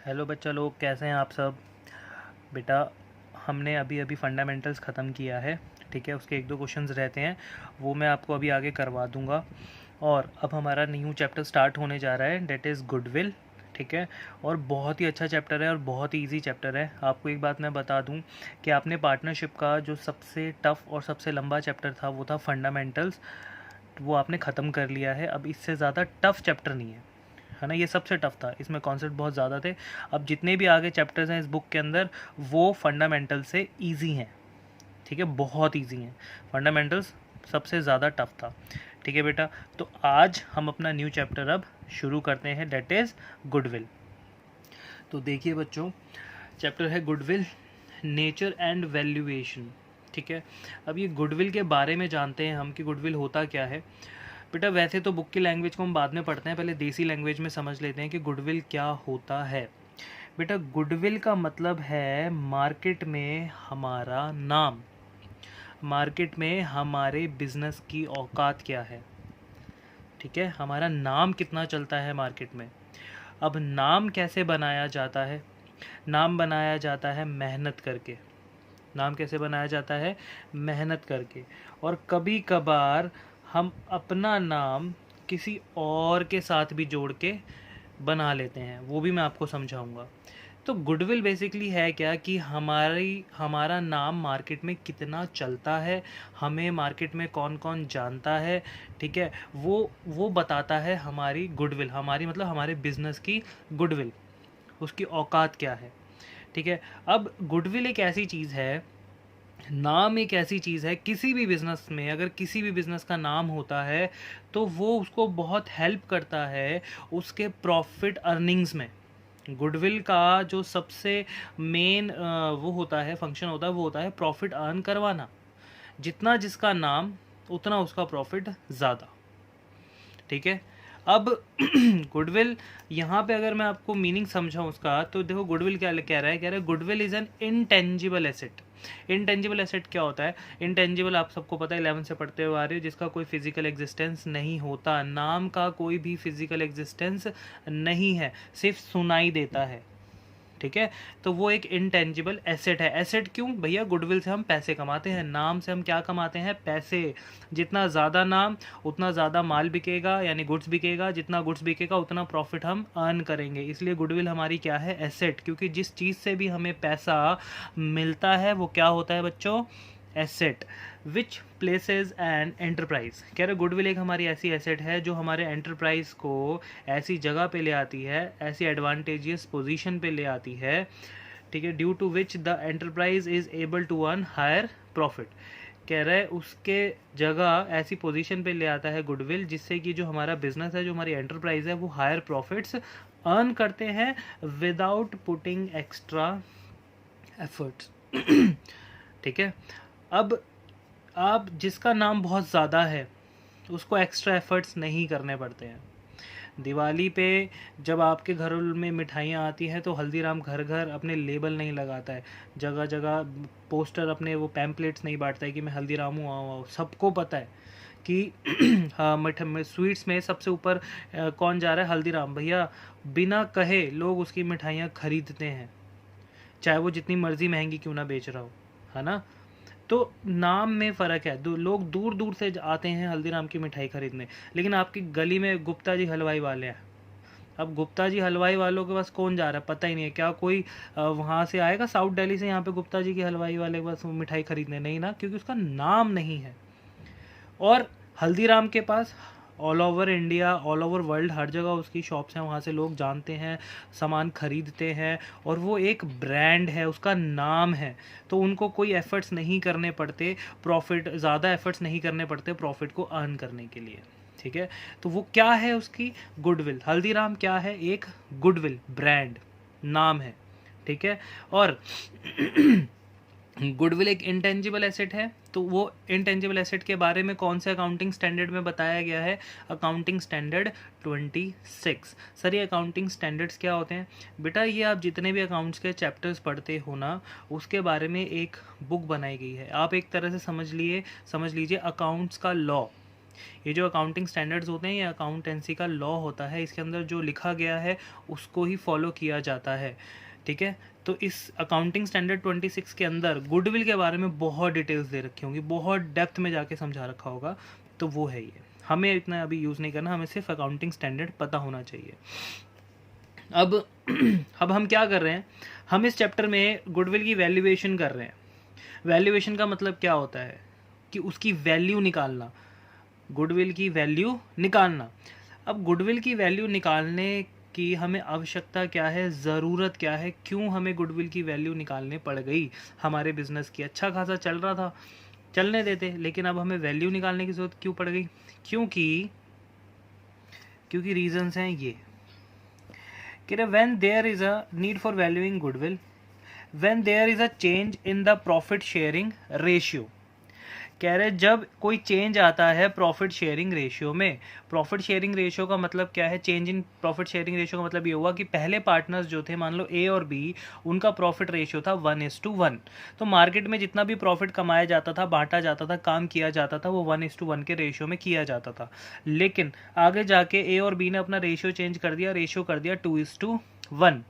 Hello बच्चा लोग, कैसे हैं आप सब। बेटा, हमने अभी अभी फंडामेंटल्स ख़त्म किया है। ठीक है, उसके एक दो क्वेश्चंस रहते हैं, वो मैं आपको अभी आगे करवा दूंगा। और अब हमारा न्यू चैप्टर स्टार्ट होने जा रहा है, डेट इज़ गुडविल। ठीक है, और बहुत ही अच्छा चैप्टर है और बहुत ही इजी चैप्टर है। आपको एक बात मैं बता दूं कि आपने पार्टनरशिप का जो सबसे टफ़ और सबसे लंबा चैप्टर था वो था फंडामेंटल्स, वो आपने ख़त्म कर लिया है। अब इससे ज़्यादा टफ़ चैप्टर नहीं है ना। ये सबसे टफ था, इसमें कॉन्सेप्ट बहुत ज़्यादा थे। अब जितने भी आगे चैप्टर्स हैं इस बुक के अंदर वो फंडामेंटल से इजी हैं। ठीक है, बहुत इजी हैं। फंडामेंटल्स सबसे ज़्यादा टफ था। ठीक है बेटा, तो आज हम अपना न्यू चैप्टर अब शुरू करते हैं, डेट इज़ गुडविल। तो देखिए बच्चों, चैप्टर है गुडविल, नेचर एंड वैल्यूएशन। ठीक है, अब ये गुडविल के बारे में जानते हैं हम कि गुडविल होता क्या है। बेटा वैसे तो बुक की लैंग्वेज को हम बाद में पढ़ते हैं, पहले देसी लैंग्वेज में समझ लेते हैं कि गुडविल क्या होता है। बेटा गुडविल का मतलब है मार्केट में हमारा नाम, मार्केट में हमारे बिजनेस की औकात क्या है। ठीक है, हमारा नाम कितना चलता है मार्केट में। अब नाम कैसे बनाया जाता है? नाम बनाया जाता है मेहनत करके। नाम कैसे बनाया जाता है? मेहनत करके। और कभी कभार हम अपना नाम किसी और के साथ भी जोड़ के बना लेते हैं, वो भी मैं आपको समझाऊंगा। तो गुडविल बेसिकली है क्या कि हमारा नाम मार्केट में कितना चलता है, हमें मार्केट में कौन कौन जानता है। ठीक है, वो बताता है हमारी गुडविल, हमारी मतलब हमारे बिजनेस की गुडविल, उसकी औकात क्या है। ठीक है, अब गुडविल एक ऐसी चीज़ है, नाम एक ऐसी चीज़ है, किसी भी बिज़नेस में अगर किसी भी बिज़नेस का नाम होता है तो वो उसको बहुत हेल्प करता है उसके प्रॉफिट अर्निंग्स में। गुडविल का जो सबसे मेन वो होता है, फंक्शन होता है, वो होता है प्रॉफिट अर्न करवाना। जितना जिसका नाम उतना उसका प्रॉफिट ज़्यादा। ठीक है, अब गुडविल, यहाँ पे अगर मैं आपको मीनिंग समझाऊँ उसका, तो देखो गुडविल क्या कह रहा है, कह रहा है goodwill is an intangible asset. Intangible asset क्या होता है? इनटेंजिबल आप सबको पता है, 11 से पढ़ते हुए आ रहे हो, जिसका कोई फिजिकल एग्जिस्टेंस नहीं होता। नाम का कोई भी फिजिकल एग्जिस्टेंस नहीं है, सिर्फ सुनाई देता है। ठीक है, तो वो एक इनटेंजिबल एसेट है। एसेट क्यों भैया? गुडविल से हम पैसे कमाते हैं, नाम से हम क्या कमाते हैं? पैसे। जितना ज़्यादा नाम उतना ज़्यादा माल बिकेगा, यानी गुड्स बिकेगा, जितना गुड्स बिकेगा उतना प्रॉफिट हम अर्न करेंगे। इसलिए गुडविल हमारी क्या है? एसेट। क्योंकि जिस चीज़ से भी हमें पैसा मिलता है वो क्या होता है बच्चों? Asset. Which places and enterprise, कह रहे गुडविल एक हमारी ऐसी एसेट है जो हमारे एंटरप्राइज को ऐसी जगह पे ले आती है, ऐसी एडवांटेजियस पोजीशन पे ले आती है। ठीक है, due to which the enterprise is able to earn higher profit. कह रहा है उसके जगह ऐसी पोजीशन पे ले आता है गुडविल, जिससे कि जो हमारा बिजनेस है, जो हमारी एंटरप्राइज है, वो हायर प्रॉफिट्स अर्न करते हैं विदाउट पुटिंग एक्स्ट्रा एफर्ट्स। ठीक है, अब आप जिसका नाम बहुत ज़्यादा है उसको एक्स्ट्रा एफर्ट्स नहीं करने पड़ते हैं। दिवाली पे जब आपके घर में मिठाइयाँ आती हैं तो हल्दीराम घर घर अपने लेबल नहीं लगाता है, जगह जगह पोस्टर, अपने वो पैम्पलेट्स नहीं बांटता है कि मैं हल्दीराम हूँ, आओ। सबको पता है कि हाँ, मिठ में स्वीट्स में सबसे ऊपर कौन जा रहा है? हल्दीराम भैया। बिना कहे लोग उसकी मिठाइयाँ खरीदते हैं, चाहे वो जितनी मर्जी महंगी क्यों ना बेच रहा हो, है ना। तो नाम में फ़र्क है, लोग दूर दूर से आते हैं हल्दीराम की मिठाई खरीदने, लेकिन आपकी गली में गुप्ता जी हलवाई वाले हैं। अब गुप्ता जी हलवाई वालों के पास कौन जा रहा है पता ही नहीं है। क्या कोई वहाँ से आएगा साउथ दिल्ली से यहाँ पे गुप्ता जी की हलवाई वाले के पास मिठाई खरीदने? नहीं ना, क्योंकि उसका नाम नहीं है। और हल्दीराम के पास all over India, all over world, हर जगह उसकी शॉप्स हैं, वहाँ से लोग जानते हैं, सामान खरीदते हैं, और वो एक ब्रांड है, उसका नाम है। तो उनको कोई एफर्ट्स नहीं करने पड़ते, प्रॉफिट ज़्यादा एफर्ट्स नहीं करने पड़ते प्रॉफिट को अर्न करने के लिए। ठीक है, तो वो क्या है? उसकी गुडविल। हल्दीराम क्या है? एक गुडविल ब्रांड, नाम है। ठीक है, और गुडविल एक इंटेंजिबल एसेट है। तो वो इंटेंजिबल एसेट के बारे में कौन से अकाउंटिंग स्टैंडर्ड में बताया गया है? Accounting standard 26। सर ये अकाउंटिंग स्टैंडर्ड्स क्या होते हैं? बेटा ये आप जितने भी अकाउंट्स के चैप्टर्स पढ़ते हो ना, उसके बारे में एक बुक बनाई गई है। आप एक तरह से समझ लीजिए अकाउंट्स का लॉ। ये जो अकाउंटिंग स्टैंडर्ड्स होते हैं, ये अकाउंटेंसी का लॉ होता है, इसके अंदर जो लिखा गया है उसको ही फॉलो किया जाता है, ठीक है। तो इस अकाउंटिंग स्टैंडर्ड 26 के अंदर गुडविल के बारे में बहुत डिटेल्स दे रखी होंगी, बहुत डेप्थ में जाके समझा रखा होगा, तो वो है ये। हमें इतना अभी यूज़ नहीं करना, हमें सिर्फ अकाउंटिंग स्टैंडर्ड पता होना चाहिए। अब अब हम क्या कर रहे हैं, हम इस चैप्टर में गुडविल की वैल्यूएशन कर रहे हैं। वैल्यूएशन का मतलब क्या होता है कि उसकी वैल्यू निकालना, गुडविल की वैल्यू निकालना। अब गुडविल की वैल्यू निकालने की हमें आवश्यकता क्या है, ज़रूरत क्या है, क्यों हमें गुडविल की वैल्यू निकालने पड़ गई। हमारे बिजनेस की अच्छा खासा चल रहा था, चलने देते, लेकिन अब हमें वैल्यू निकालने की ज़रूरत क्यों पड़ गई? क्योंकि रीजंस हैं ये कि when there is a need for valuing goodwill, when there is a change in the profit sharing ratio. कह रहे जब कोई चेंज आता है प्रॉफिट शेयरिंग रेशियो में। प्रॉफिट शेयरिंग रेशियो का मतलब क्या है? Change in profit sharing ratio का मतलब ये हुआ कि पहले पार्टनर्स जो थे, मान लो ए और बी, उनका प्रॉफिट रेशियो था 1:1। तो मार्केट में जितना भी प्रॉफिट कमाया जाता था, बांटा जाता था, काम किया जाता था, वो 1:1 के रेशियो में किया जाता था। लेकिन आगे जाके ए और बी ने अपना रेशियो चेंज कर दिया, रेशियो कर दिया 2:1।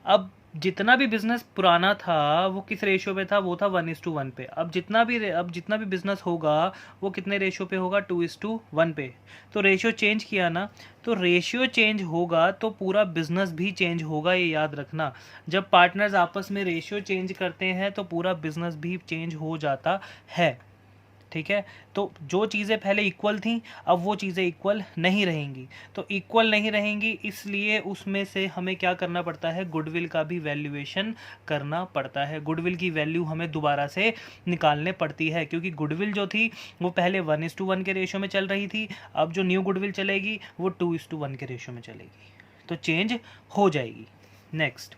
अब जितना भी बिजनेस पुराना था वो किस रेशियो पे था? वो था 1:1 पे। अब जितना भी बिजनेस होगा वो कितने रेशियो पे होगा? 2:1 पे। तो रेशियो चेंज किया ना, तो रेशियो चेंज होगा तो पूरा बिजनेस भी चेंज होगा, ये याद रखना। जब पार्टनर्स आपस में रेशियो चेंज करते हैं तो पूरा बिजनेस भी चेंज हो जाता है, ठीक है। तो जो चीज़ें पहले इक्वल थी अब वो चीज़ें इक्वल नहीं रहेंगी। तो इक्वल नहीं रहेंगी इसलिए उसमें से हमें क्या करना पड़ता है? गुडविल का भी वैल्यूएशन करना पड़ता है। गुडविल की वैल्यू हमें दोबारा से निकालने पड़ती है, क्योंकि गुडविल जो थी वो पहले 1:1 के रेशियो में चल रही थी। अब जो न्यू गुडविल चलेगी वो 2:1 के रेशियो में चलेगी, तो चेंज हो जाएगी। नेक्स्ट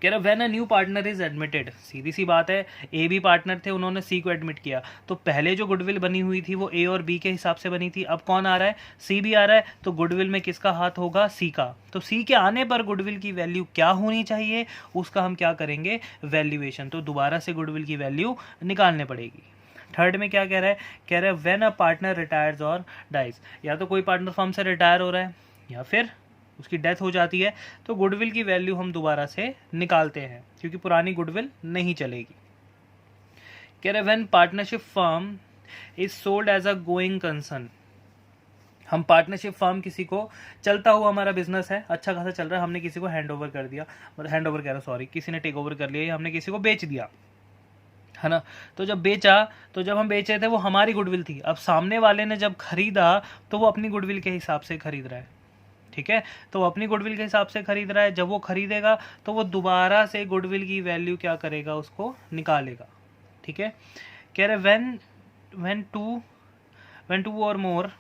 कह रहा when a new partner is admitted. सीधी सी बात है, ए बी पार्टनर थे, उन्होंने सी को एडमिट किया, तो पहले जो गुडविल बनी हुई थी वो ए और बी के हिसाब से बनी थी। अब कौन आ रहा है? सी भी आ रहा है, तो गुडविल में किसका हाथ होगा? सी का। तो सी के आने पर गुडविल की वैल्यू क्या होनी चाहिए, उसका हम क्या करेंगे? वैल्यूएशन। तो दोबारा से गुडविल की वैल्यू निकालने पड़ेगी। थर्ड में क्या कह रहा है? कह रहा है व्हेन अ पार्टनर रिटायर्स और डाइज। या तो कोई पार्टनर फर्म से रिटायर हो रहा है या फिर उसकी डेथ हो जाती है, तो गुडविल की वैल्यू हम दोबारा से निकालते हैं, क्योंकि पुरानी गुडविल नहीं चलेगी। कह रहे when partnership firm is sold as a going concern. हम पार्टनरशिप फर्म, किसी को चलता हुआ हमारा बिजनेस है, अच्छा खासा चल रहा है, हमने किसी को हैंड ओवर कर दिया, मतलब हैंड ओवर कह रहा सॉरी, किसी ने टेक ओवर कर लिया, हमने किसी को बेच दिया, है ना। तो जब बेचा, तो जब हम बेचे थे वो हमारी गुडविल थी। अब सामने वाले ने जब खरीदा तो वो अपनी गुडविल के हिसाब से खरीद रहा है, ठीक है। तो वो अपनी गुडविल के हिसाब से खरीद रहा है। जब वो खरीदेगा तो वो दोबारा से गुडविल की वैल्यू क्या करेगा? उसको निकालेगा, ठीक है। कह रहे व्हेन टू और मोर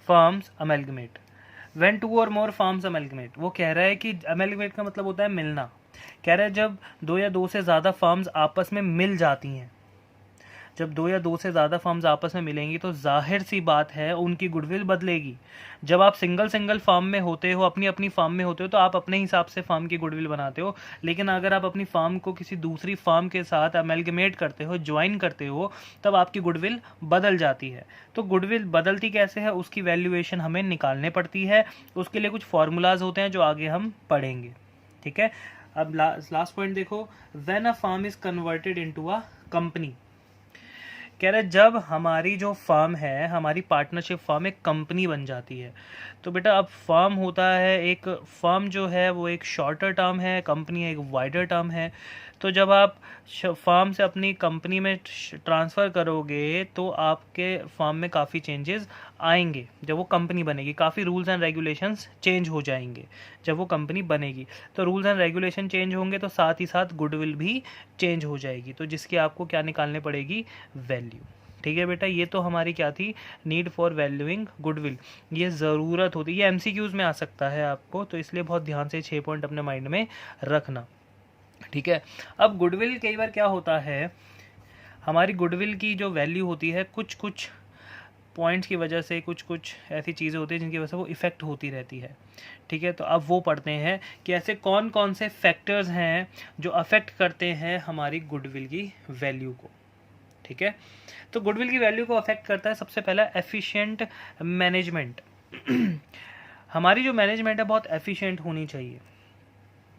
फर्म्स अमेलगमेट। व्हेन टू और मोर फर्म्स अमेलगमेट, वो कह रहा है कि अमेलगमेट का मतलब होता है मिलना। कह रहा है जब दो या दो से ज़्यादा फर्म्स आपस में मिल जाती हैं, जब दो या दो से ज़्यादा फर्म्स आपस में मिलेंगी तो जाहिर सी बात है उनकी गुडविल बदलेगी। जब आप सिंगल फर्म में होते हो, अपनी अपनी फर्म में होते हो, तो आप अपने हिसाब से फर्म की गुडविल बनाते हो। लेकिन अगर आप अपनी फर्म को किसी दूसरी फर्म के साथ अमेलगमेट करते हो, ज्वाइन करते हो, तब आपकी गुडविल बदल जाती है। तो गुडविल बदलती कैसे है, उसकी वैल्यूएशन हमें निकालने पड़ती है। उसके लिए कुछ फॉर्मूलाज होते हैं जो आगे हम पढ़ेंगे, ठीक है। अब लास्ट पॉइंट देखो, when a firm is converted into a company. कह रहे जब हमारी जो फर्म है, हमारी पार्टनरशिप फर्म एक कंपनी बन जाती है। तो बेटा अब फर्म होता है, एक फर्म जो है वो एक शॉर्टर टर्म है, कंपनी एक वाइडर टर्म है। तो जब आप फर्म से अपनी कंपनी में ट्रांसफ़र करोगे तो आपके फर्म में काफ़ी चेंजेस आएंगे। जब वो कंपनी बनेगी काफ़ी रूल्स एंड रेगुलेशंस चेंज हो जाएंगे। जब वो कंपनी बनेगी तो रूल्स एंड रेगुलेशन चेंज होंगे, तो साथ ही साथ गुडविल भी चेंज हो जाएगी, तो जिसकी आपको क्या निकालने पड़ेगी? वैल्यू, ठीक है बेटा। ये तो हमारी क्या थी? Need for valuing goodwill. ये ज़रूरत होती है, ये एमसीक्यूज में आ सकता है आपको, तो इसलिए बहुत ध्यान से 6 पॉइंट अपने माइंड में रखना, ठीक है। अब गुडविल कई बार क्या होता है, हमारी गुडविल की जो वैल्यू होती है कुछ पॉइंट्स की वजह से, कुछ ऐसी चीज़ें होती हैं जिनकी वजह से वो इफ़ेक्ट होती रहती है, ठीक है। तो अब वो पढ़ते हैं कि ऐसे कौन कौन से फैक्टर्स हैं जो अफेक्ट करते हैं हमारी गुडविल की वैल्यू को, ठीक है। तो गुडविल की वैल्यू को अफेक्ट करता है सबसे पहला एफिशिएंट मैनेजमेंट। हमारी जो मैनेजमेंट है बहुत एफिशिएंट होनी चाहिए,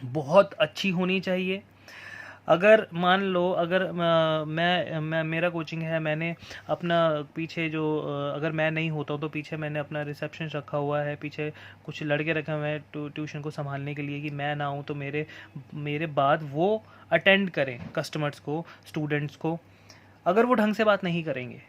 बहुत अच्छी होनी चाहिए। अगर मान लो अगर मैं मेरा कोचिंग है, मैंने अपना पीछे जो अगर मैं नहीं होता हूँ तो पीछे मैंने अपना रिसेप्शन रखा हुआ है, पीछे कुछ लड़के रखे हुए हैं ट्यूशन को संभालने के लिए कि मैं ना हूँ तो मेरे बाद वो अटेंड करें कस्टमर्स को, स्टूडेंट्स को। अगर वो ढंग से बात नहीं करेंगे,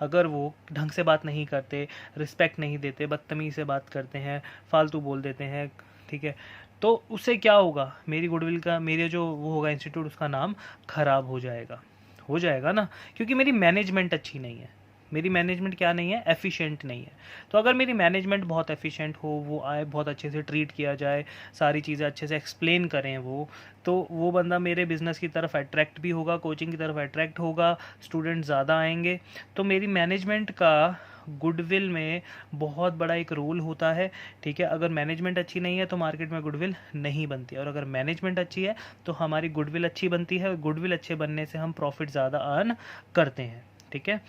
अगर वो ढंग से बात नहीं करते, रिस्पेक्ट नहीं देते, बदतमीज़ी से बात करते हैं, फालतू बोल देते हैं, ठीक है, तो उससे क्या होगा, मेरी गुडविल का, मेरे जो वो होगा इंस्टीट्यूट, उसका नाम खराब हो जाएगा ना, क्योंकि मेरी मैनेजमेंट अच्छी नहीं है। मेरी मैनेजमेंट क्या नहीं है, एफिशिएंट नहीं है। तो अगर मेरी मैनेजमेंट बहुत एफिशिएंट हो, वो आए, बहुत अच्छे से ट्रीट किया जाए, सारी चीज़ें अच्छे से एक्सप्लेन करें वो, तो वो बंदा मेरे बिज़नेस की तरफ अट्रैक्ट भी होगा, कोचिंग की तरफ अट्रैक्ट होगा, स्टूडेंट ज़्यादा आएंगे। तो मेरी मैनेजमेंट का गुडविल में बहुत बड़ा एक रोल होता है, ठीक है। अगर मैनेजमेंट अच्छी नहीं है तो मार्केट में गुडविल नहीं बनती है, और अगर मैनेजमेंट अच्छी है तो हमारी गुडविल अच्छी बनती है, और गुडविल अच्छे बनने से हम प्रॉफिट ज़्यादा अर्न करते हैं, ठीक है।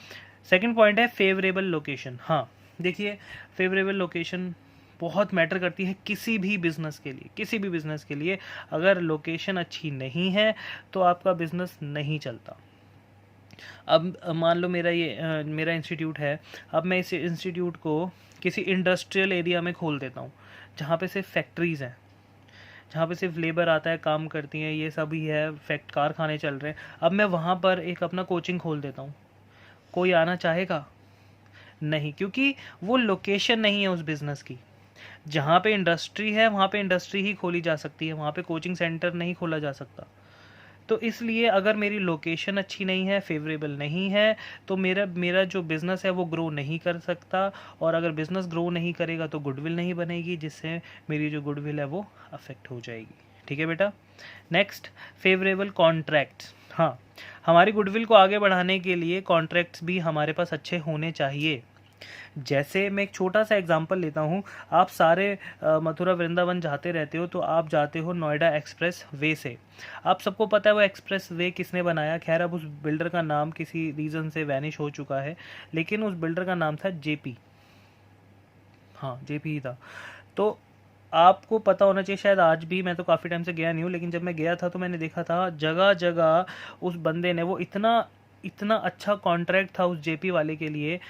सेकंड पॉइंट है फेवरेबल लोकेशन। हाँ, देखिए, फेवरेबल लोकेशन बहुत मैटर करती है किसी भी बिज़नेस के लिए, किसी भी बिज़नेस के लिए। अगर लोकेशन अच्छी नहीं है तो आपका बिज़नेस नहीं चलता। अब मान लो मेरा इंस्टीट्यूट है, अब मैं इस इंस्टीट्यूट को किसी इंडस्ट्रियल एरिया में खोल देता हूँ जहाँ पे सिर्फ फैक्ट्रीज़ हैं, जहाँ पे सिर्फ लेबर आता है, काम करती हैं, ये सभी है, कारखाने चल रहे हैं। अब मैं वहाँ पर एक अपना कोचिंग खोल देता हूँ, कोई आना चाहेगा? नहीं, क्योंकि वो लोकेशन नहीं है उस बिज़नेस की। जहाँ पे इंडस्ट्री है वहाँ पे इंडस्ट्री ही खोली जा सकती है, वहाँ पे कोचिंग सेंटर नहीं खोला जा सकता। तो इसलिए अगर मेरी लोकेशन अच्छी नहीं है, फेवरेबल नहीं है, तो मेरा जो बिज़नेस है वो ग्रो नहीं कर सकता, और अगर बिज़नेस ग्रो नहीं करेगा तो गुडविल नहीं बनेगी, जिससे मेरी जो गुडविल है वो अफेक्ट हो जाएगी, ठीक है बेटा। Next, favourable contracts. हाँ, हमारी गुडविल को आगे बढ़ाने के लिए कॉन्ट्रैक्ट्स भी हमारे पास अच्छे होने चाहिए। जैसे मैं एक छोटा सा एग्जांपल लेता हूँ, आप सारे मथुरा वृंदावन जाते रहते हो, तो आप जाते हो नोएडा एक्सप्रेस वे से। आप सबको पता है वो एक्सप्रेस वे किसने बनाया। खैर, अब उस बिल्डर का नाम किसी रीज़न से वैनिश हो चुका है, लेकिन उस बिल्डर का नाम था जेपी। हाँ, जेपी ही था। तो आपको पता होना चाहिए, शायद आज भी, मैं तो काफ़ी टाइम से गया नहीं हूँ, लेकिन जब मैं गया था तो मैंने देखा था जगह जगह उस बंदे ने, वो इतना इतना अच्छा कॉन्ट्रैक्ट था उस जेपी वाले के लिए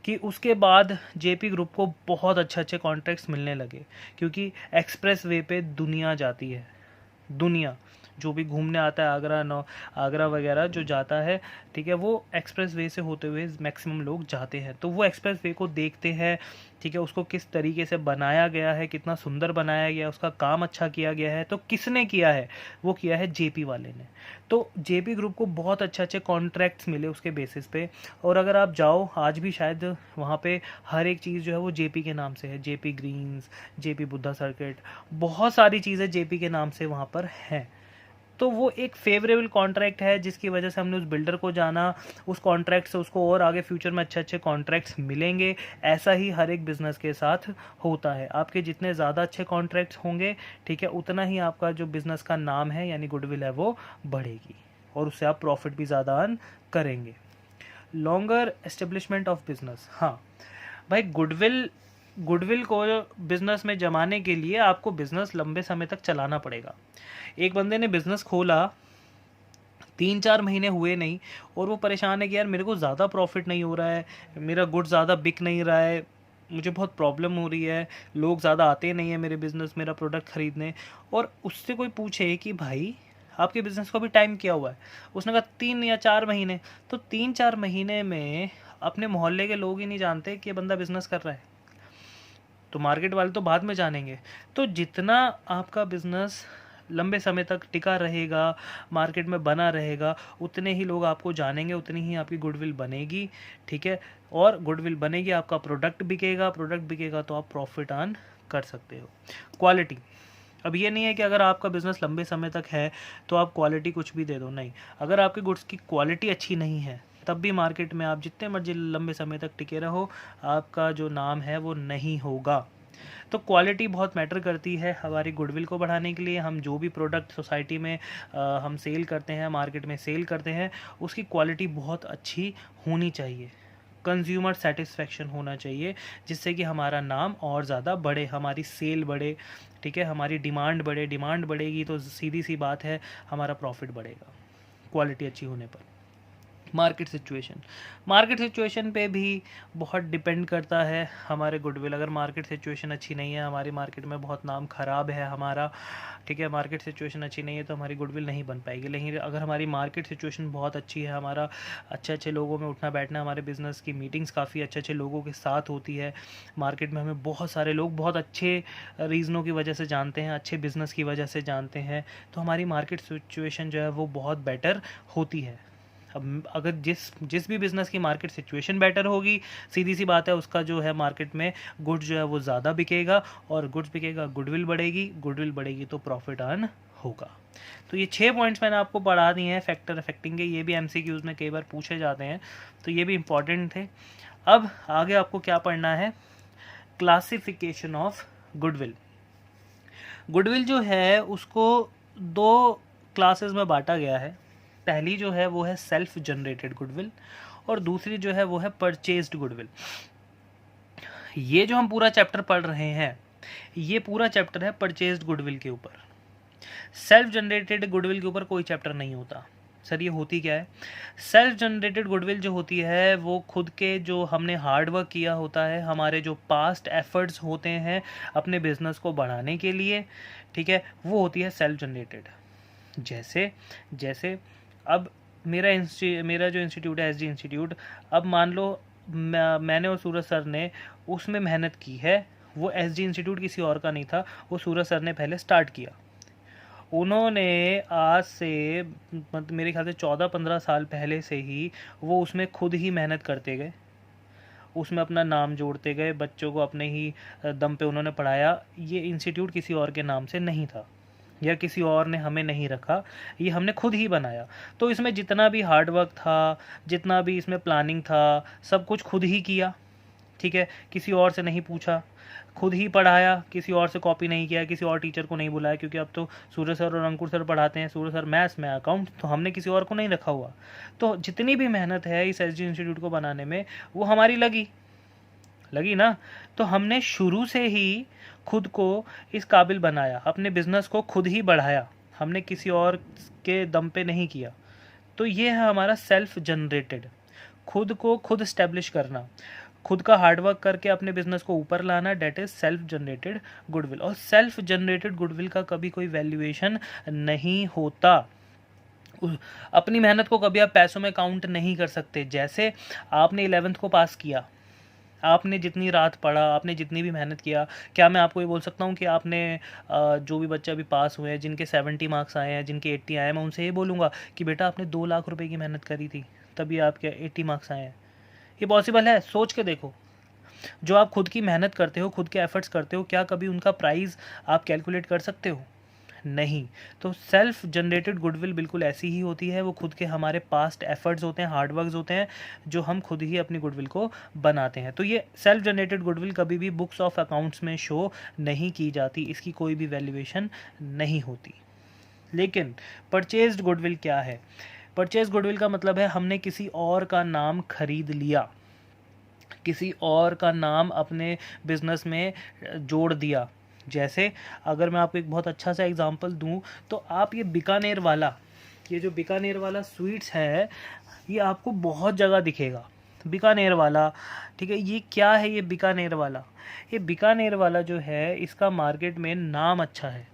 कि उसके बाद जेपी ग्रुप को बहुत अच्छे अच्छे कॉन्ट्रैक्ट्स मिलने लगे, क्योंकि एक्सप्रेस वे पे दुनिया जाती है। दुनिया जो भी घूमने आता है, आगरा वगैरह जो जाता है, ठीक है, वो एक्सप्रेस वे से होते हुए मैक्सिमम लोग जाते हैं। तो वो एक्सप्रेस वे को देखते हैं, ठीक है, उसको किस तरीके से बनाया गया है, कितना सुंदर बनाया गया है, उसका काम अच्छा किया गया है। तो किसने किया है? वो किया है जेपी वाले ने। तो जेपी ग्रुप को बहुत अच्छे अच्छे कॉन्ट्रैक्ट्स मिले उसके बेसिस पे। और अगर आप जाओ आज भी, शायद वहाँ पे हर एक चीज़ जो है वो जेपी के नाम से है। JP Greens, JP Buddha Circuit, बहुत सारी चीज़ें जेपी के नाम से वहाँ पर हैं। तो वो एक फेवरेबल कॉन्ट्रैक्ट है, जिसकी वजह से हमने उस बिल्डर को जाना, उस कॉन्ट्रैक्ट से उसको और आगे फ्यूचर में अच्छे अच्छे कॉन्ट्रैक्ट्स मिलेंगे। ऐसा ही हर एक बिज़नेस के साथ होता है। आपके जितने ज़्यादा अच्छे कॉन्ट्रैक्ट्स होंगे, ठीक है, उतना ही आपका जो बिज़नेस का नाम है यानी गुडविल है वो बढ़ेगी, और उससे आप प्रॉफिट भी ज़्यादा अर्न करेंगे। Longer establishment of business. हाँ भाई, गुडविल को बिजनेस में जमाने के लिए आपको बिजनेस लंबे समय तक चलाना पड़ेगा। एक बंदे ने बिजनेस खोला, 3-4 महीने हुए नहीं, और वो परेशान है कि यार मेरे को ज़्यादा प्रॉफिट नहीं हो रहा है, मेरा गुड ज़्यादा बिक नहीं रहा है, मुझे बहुत प्रॉब्लम हो रही है, लोग ज़्यादा आते नहीं हैं मेरे बिज़नेस, मेरा प्रोडक्ट ख़रीदने। और उससे कोई पूछे कि भाई आपके बिज़नेस को भी टाइम क्या हुआ है, उसने कहा 3 या 4 महीने। तो 3-4 महीने में अपने मोहल्ले के लोग ही नहीं जानते कि ये बंदा बिज़नेस कर रहा है, तो मार्केट वाले तो बाद में जानेंगे। तो जितना आपका बिज़नेस लंबे समय तक टिका रहेगा, मार्केट में बना रहेगा, उतने ही लोग आपको जानेंगे, उतनी ही आपकी गुडविल बनेगी, ठीक है। और गुडविल बनेगी, आपका प्रोडक्ट बिकेगा तो आप प्रॉफिट अर्न कर सकते हो। क्वालिटी, अब ये नहीं है कि अगर आपका बिज़नेस लंबे समय तक है तो आप क्वालिटी कुछ भी दे दो, नहीं। अगर आपके गुड्स की क्वालिटी अच्छी नहीं है, तब भी मार्केट में आप जितने मर्जी लंबे समय तक टिके रहो, आपका जो नाम है वो नहीं होगा। तो क्वालिटी बहुत मैटर करती है हमारी गुडविल को बढ़ाने के लिए। हम जो भी प्रोडक्ट सोसाइटी में हम सेल करते हैं, मार्केट में सेल करते हैं, उसकी क्वालिटी बहुत अच्छी होनी चाहिए, कंज्यूमर सेटिस्फेक्शन होना चाहिए, जिससे कि हमारा नाम और ज़्यादा बढ़े, हमारी सेल बढ़े, ठीक है, हमारी डिमांड बढ़े। डिमांड बढ़ेगी तो सीधी सी बात है हमारा प्रॉफिट बढ़ेगा क्वालिटी अच्छी होने पर। मार्केट सिचुएशन पे भी बहुत डिपेंड करता है हमारे गुडविल। अगर मार्केट सिचुएशन अच्छी नहीं है, हमारी मार्केट में बहुत नाम ख़राब है हमारा, ठीक है, मार्केट सिचुएशन अच्छी नहीं है तो हमारी गुडविल नहीं बन पाएगी। लेकिन अगर हमारी मार्केट सिचुएशन बहुत अच्छी है, हमारा अच्छे अच्छे लोगों में उठना बैठना, हमारे बिज़नेस की मीटिंग्स काफ़ी अच्छे अच्छे लोगों के साथ होती है, मार्केट में हमें बहुत सारे लोग बहुत अच्छे रीज़नों की वजह से जानते हैं, अच्छे बिज़नेस की वजह से जानते हैं, तो हमारी मार्केट सिचुएशन जो है वो बहुत बेटर होती है। अब अगर जिस भी बिज़नेस की मार्केट सिचुएशन बेटर होगी, सीधी सी बात है उसका जो है मार्केट में गुड्स जो है वो ज़्यादा बिकेगा, और गुड्स बिकेगा गुडविल बढ़ेगी तो प्रॉफिट अर्न होगा। तो ये 6 पॉइंट्स मैंने आपको पढ़ा दिए हैं फैक्टर अफेक्टिंग के। ये भी एमसीक्यूज़ में कई बार पूछे जाते हैं, तो ये भी इम्पॉर्टेंट थे। अब आगे आपको क्या पढ़ना है, क्लासिफिकेशन ऑफ गुडविल। गुडविल जो है उसको 2 क्लासेस में बांटा गया है। पहली जो है वो है सेल्फ जनरेटेड गुडविल, और दूसरी जो है वो है परचेज्ड गुडविल। ये जो हम पूरा चैप्टर पढ़ रहे हैं, ये पूरा चैप्टर है परचेज्ड गुडविल के ऊपर। सेल्फ जनरेटेड गुडविल के ऊपर कोई चैप्टर नहीं होता। सर ये होती क्या है? सेल्फ जनरेटेड गुडविल जो होती है वो खुद के जो हमने हार्ड वर्क किया होता है, हमारे जो पास्ट एफर्ट्स होते हैं अपने बिजनेस को बढ़ाने के लिए, ठीक है, वो होती है सेल्फ जनरेटेड। जैसे अब मेरा जो इंस्टीट्यूट है, एसजी इंस्टीट्यूट, अब मान लो मैंने और सूरज सर ने उसमें मेहनत की है। वो एसजी इंस्टीट्यूट किसी और का नहीं था, वो सूरज सर ने पहले स्टार्ट किया। उन्होंने आज से मतलब मेरे ख्याल से 14-15 साल पहले से ही वो उसमें खुद ही मेहनत करते गए, उसमें अपना नाम जोड़ते गए, बच्चों को अपने ही दम पे उन्होंने पढ़ाया। ये इंस्टीट्यूट किसी और के नाम से नहीं था, या किसी और ने हमें नहीं रखा, ये हमने खुद ही बनाया। तो इसमें जितना भी हार्ड वर्क था, जितना भी इसमें प्लानिंग था, सब कुछ खुद ही किया, ठीक है, किसी और से नहीं पूछा, खुद ही पढ़ाया, किसी और से कॉपी नहीं किया, किसी और टीचर को नहीं बुलाया, क्योंकि अब तो सूरज सर और अंकुर सर पढ़ाते हैं, सूरज सर मैथ्स, मैं अकाउंट, तो हमने किसी और को नहीं रखा हुआ। तो जितनी भी मेहनत है इस एसजी इंस्टीट्यूट को बनाने में, वो हमारी लगी ना। तो हमने शुरू से ही खुद को इस काबिल बनाया, अपने बिजनेस को खुद ही बढ़ाया, हमने किसी और के दम पे नहीं किया। तो ये है हमारा सेल्फ जनरेटेड, खुद को खुद स्टैब्लिश करना, खुद का हार्डवर्क करके अपने बिजनेस को ऊपर लाना, that is self generated goodwill. और सेल्फ जनरेटेड गुडविल का कभी कोई वैल्यूएशन नहीं होता। अपनी मेहनत को कभी आप पैसों में काउंट नहीं कर सकते। जैसे आपने 11th को पास किया, आपने जितनी रात पढ़ा, आपने जितनी भी मेहनत किया, क्या मैं आपको ये बोल सकता हूँ कि आपने जो भी बच्चे अभी पास हुए हैं, जिनके 70 मार्क्स आए हैं, जिनके 80 आए हैं, मैं उनसे ये बोलूँगा कि बेटा आपने 2 लाख रुपए की मेहनत करी थी तभी आपके 80 मार्क्स आए हैं? ये पॉसिबल है? सोच के देखो। जो आप खुद की मेहनत करते हो, खुद के एफर्ट्स करते हो, क्या कभी उनका प्राइस आप कैलकुलेट कर सकते हो? नहीं। तो सेल्फ जनरेटेड गुडविल बिल्कुल ऐसी ही होती है, वो खुद के हमारे पास्ट एफर्ट्स होते हैं, हार्डवर्क्स होते हैं, जो हम खुद ही अपनी गुडविल को बनाते हैं। तो ये सेल्फ जनरेटेड गुडविल कभी भी बुक्स ऑफ अकाउंट्स में शो नहीं की जाती, इसकी कोई भी वैल्यूएशन नहीं होती। लेकिन परचेज्ड गुडविल क्या है? परचेज गुडविल का मतलब है हमने किसी और का नाम खरीद लिया, किसी और का नाम अपने बिजनेस में जोड़ दिया। जैसे अगर मैं आपको एक बहुत अच्छा सा एग्जांपल दूं, तो आप ये बीकानेर वाला स्वीट्स है, ये आपको बहुत जगह दिखेगा, बीकानेर वाला, ठीक है। ये क्या है? ये बीकानेर वाला जो है, इसका मार्केट में नाम अच्छा है,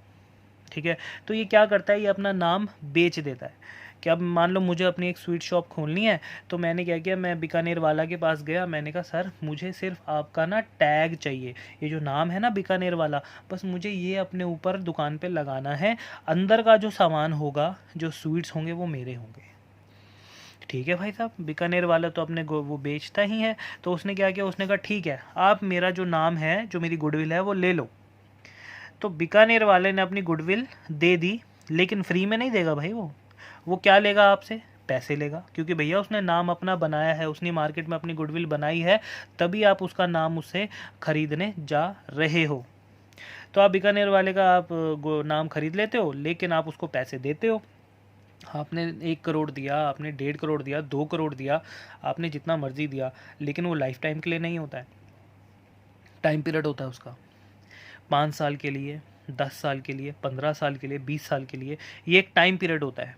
ठीक है। तो ये क्या करता है? ये अपना नाम बेच देता है। कि अब मान लो मुझे अपनी एक स्वीट शॉप खोलनी है, तो मैंने क्या किया, मैं बीकानेर वाला के पास गया, मैंने कहा सर मुझे सिर्फ आपका ना टैग चाहिए, ये जो नाम है ना बीकानेर वाला, बस मुझे ये अपने ऊपर दुकान पे लगाना है, अंदर का जो सामान होगा, जो स्वीट्स होंगे वो मेरे होंगे। ठीक है भाई साहब, बीकानेर वाला तो अपने वो बेचता ही है। तो उसने क्या किया, उसने कहा ठीक है, आप मेरा जो नाम है, जो मेरी गुडविल है, वो ले लो। तो बीकानेर वाले ने अपनी गुडविल दे दी, लेकिन फ्री में नहीं देगा भाई। वो क्या लेगा आपसे? पैसे लेगा, क्योंकि भैया उसने नाम अपना बनाया है, उसने मार्केट में अपनी गुडविल बनाई है, तभी आप उसका नाम उससे खरीदने जा रहे हो। तो आप बीकानेर वाले का आप नाम खरीद लेते हो, लेकिन आप उसको पैसे देते हो। आपने 1 करोड़ दिया, आपने 1.5 करोड़ दिया, 2 करोड़ दिया, आपने जितना मर्जी दिया, लेकिन वो लाइफ टाइम के लिए नहीं होता है। टाइम पीरियड होता है उसका 5 साल के लिए, 10 साल के लिए, 15 साल के लिए, 20 साल के लिए, ये एक टाइम पीरियड होता है।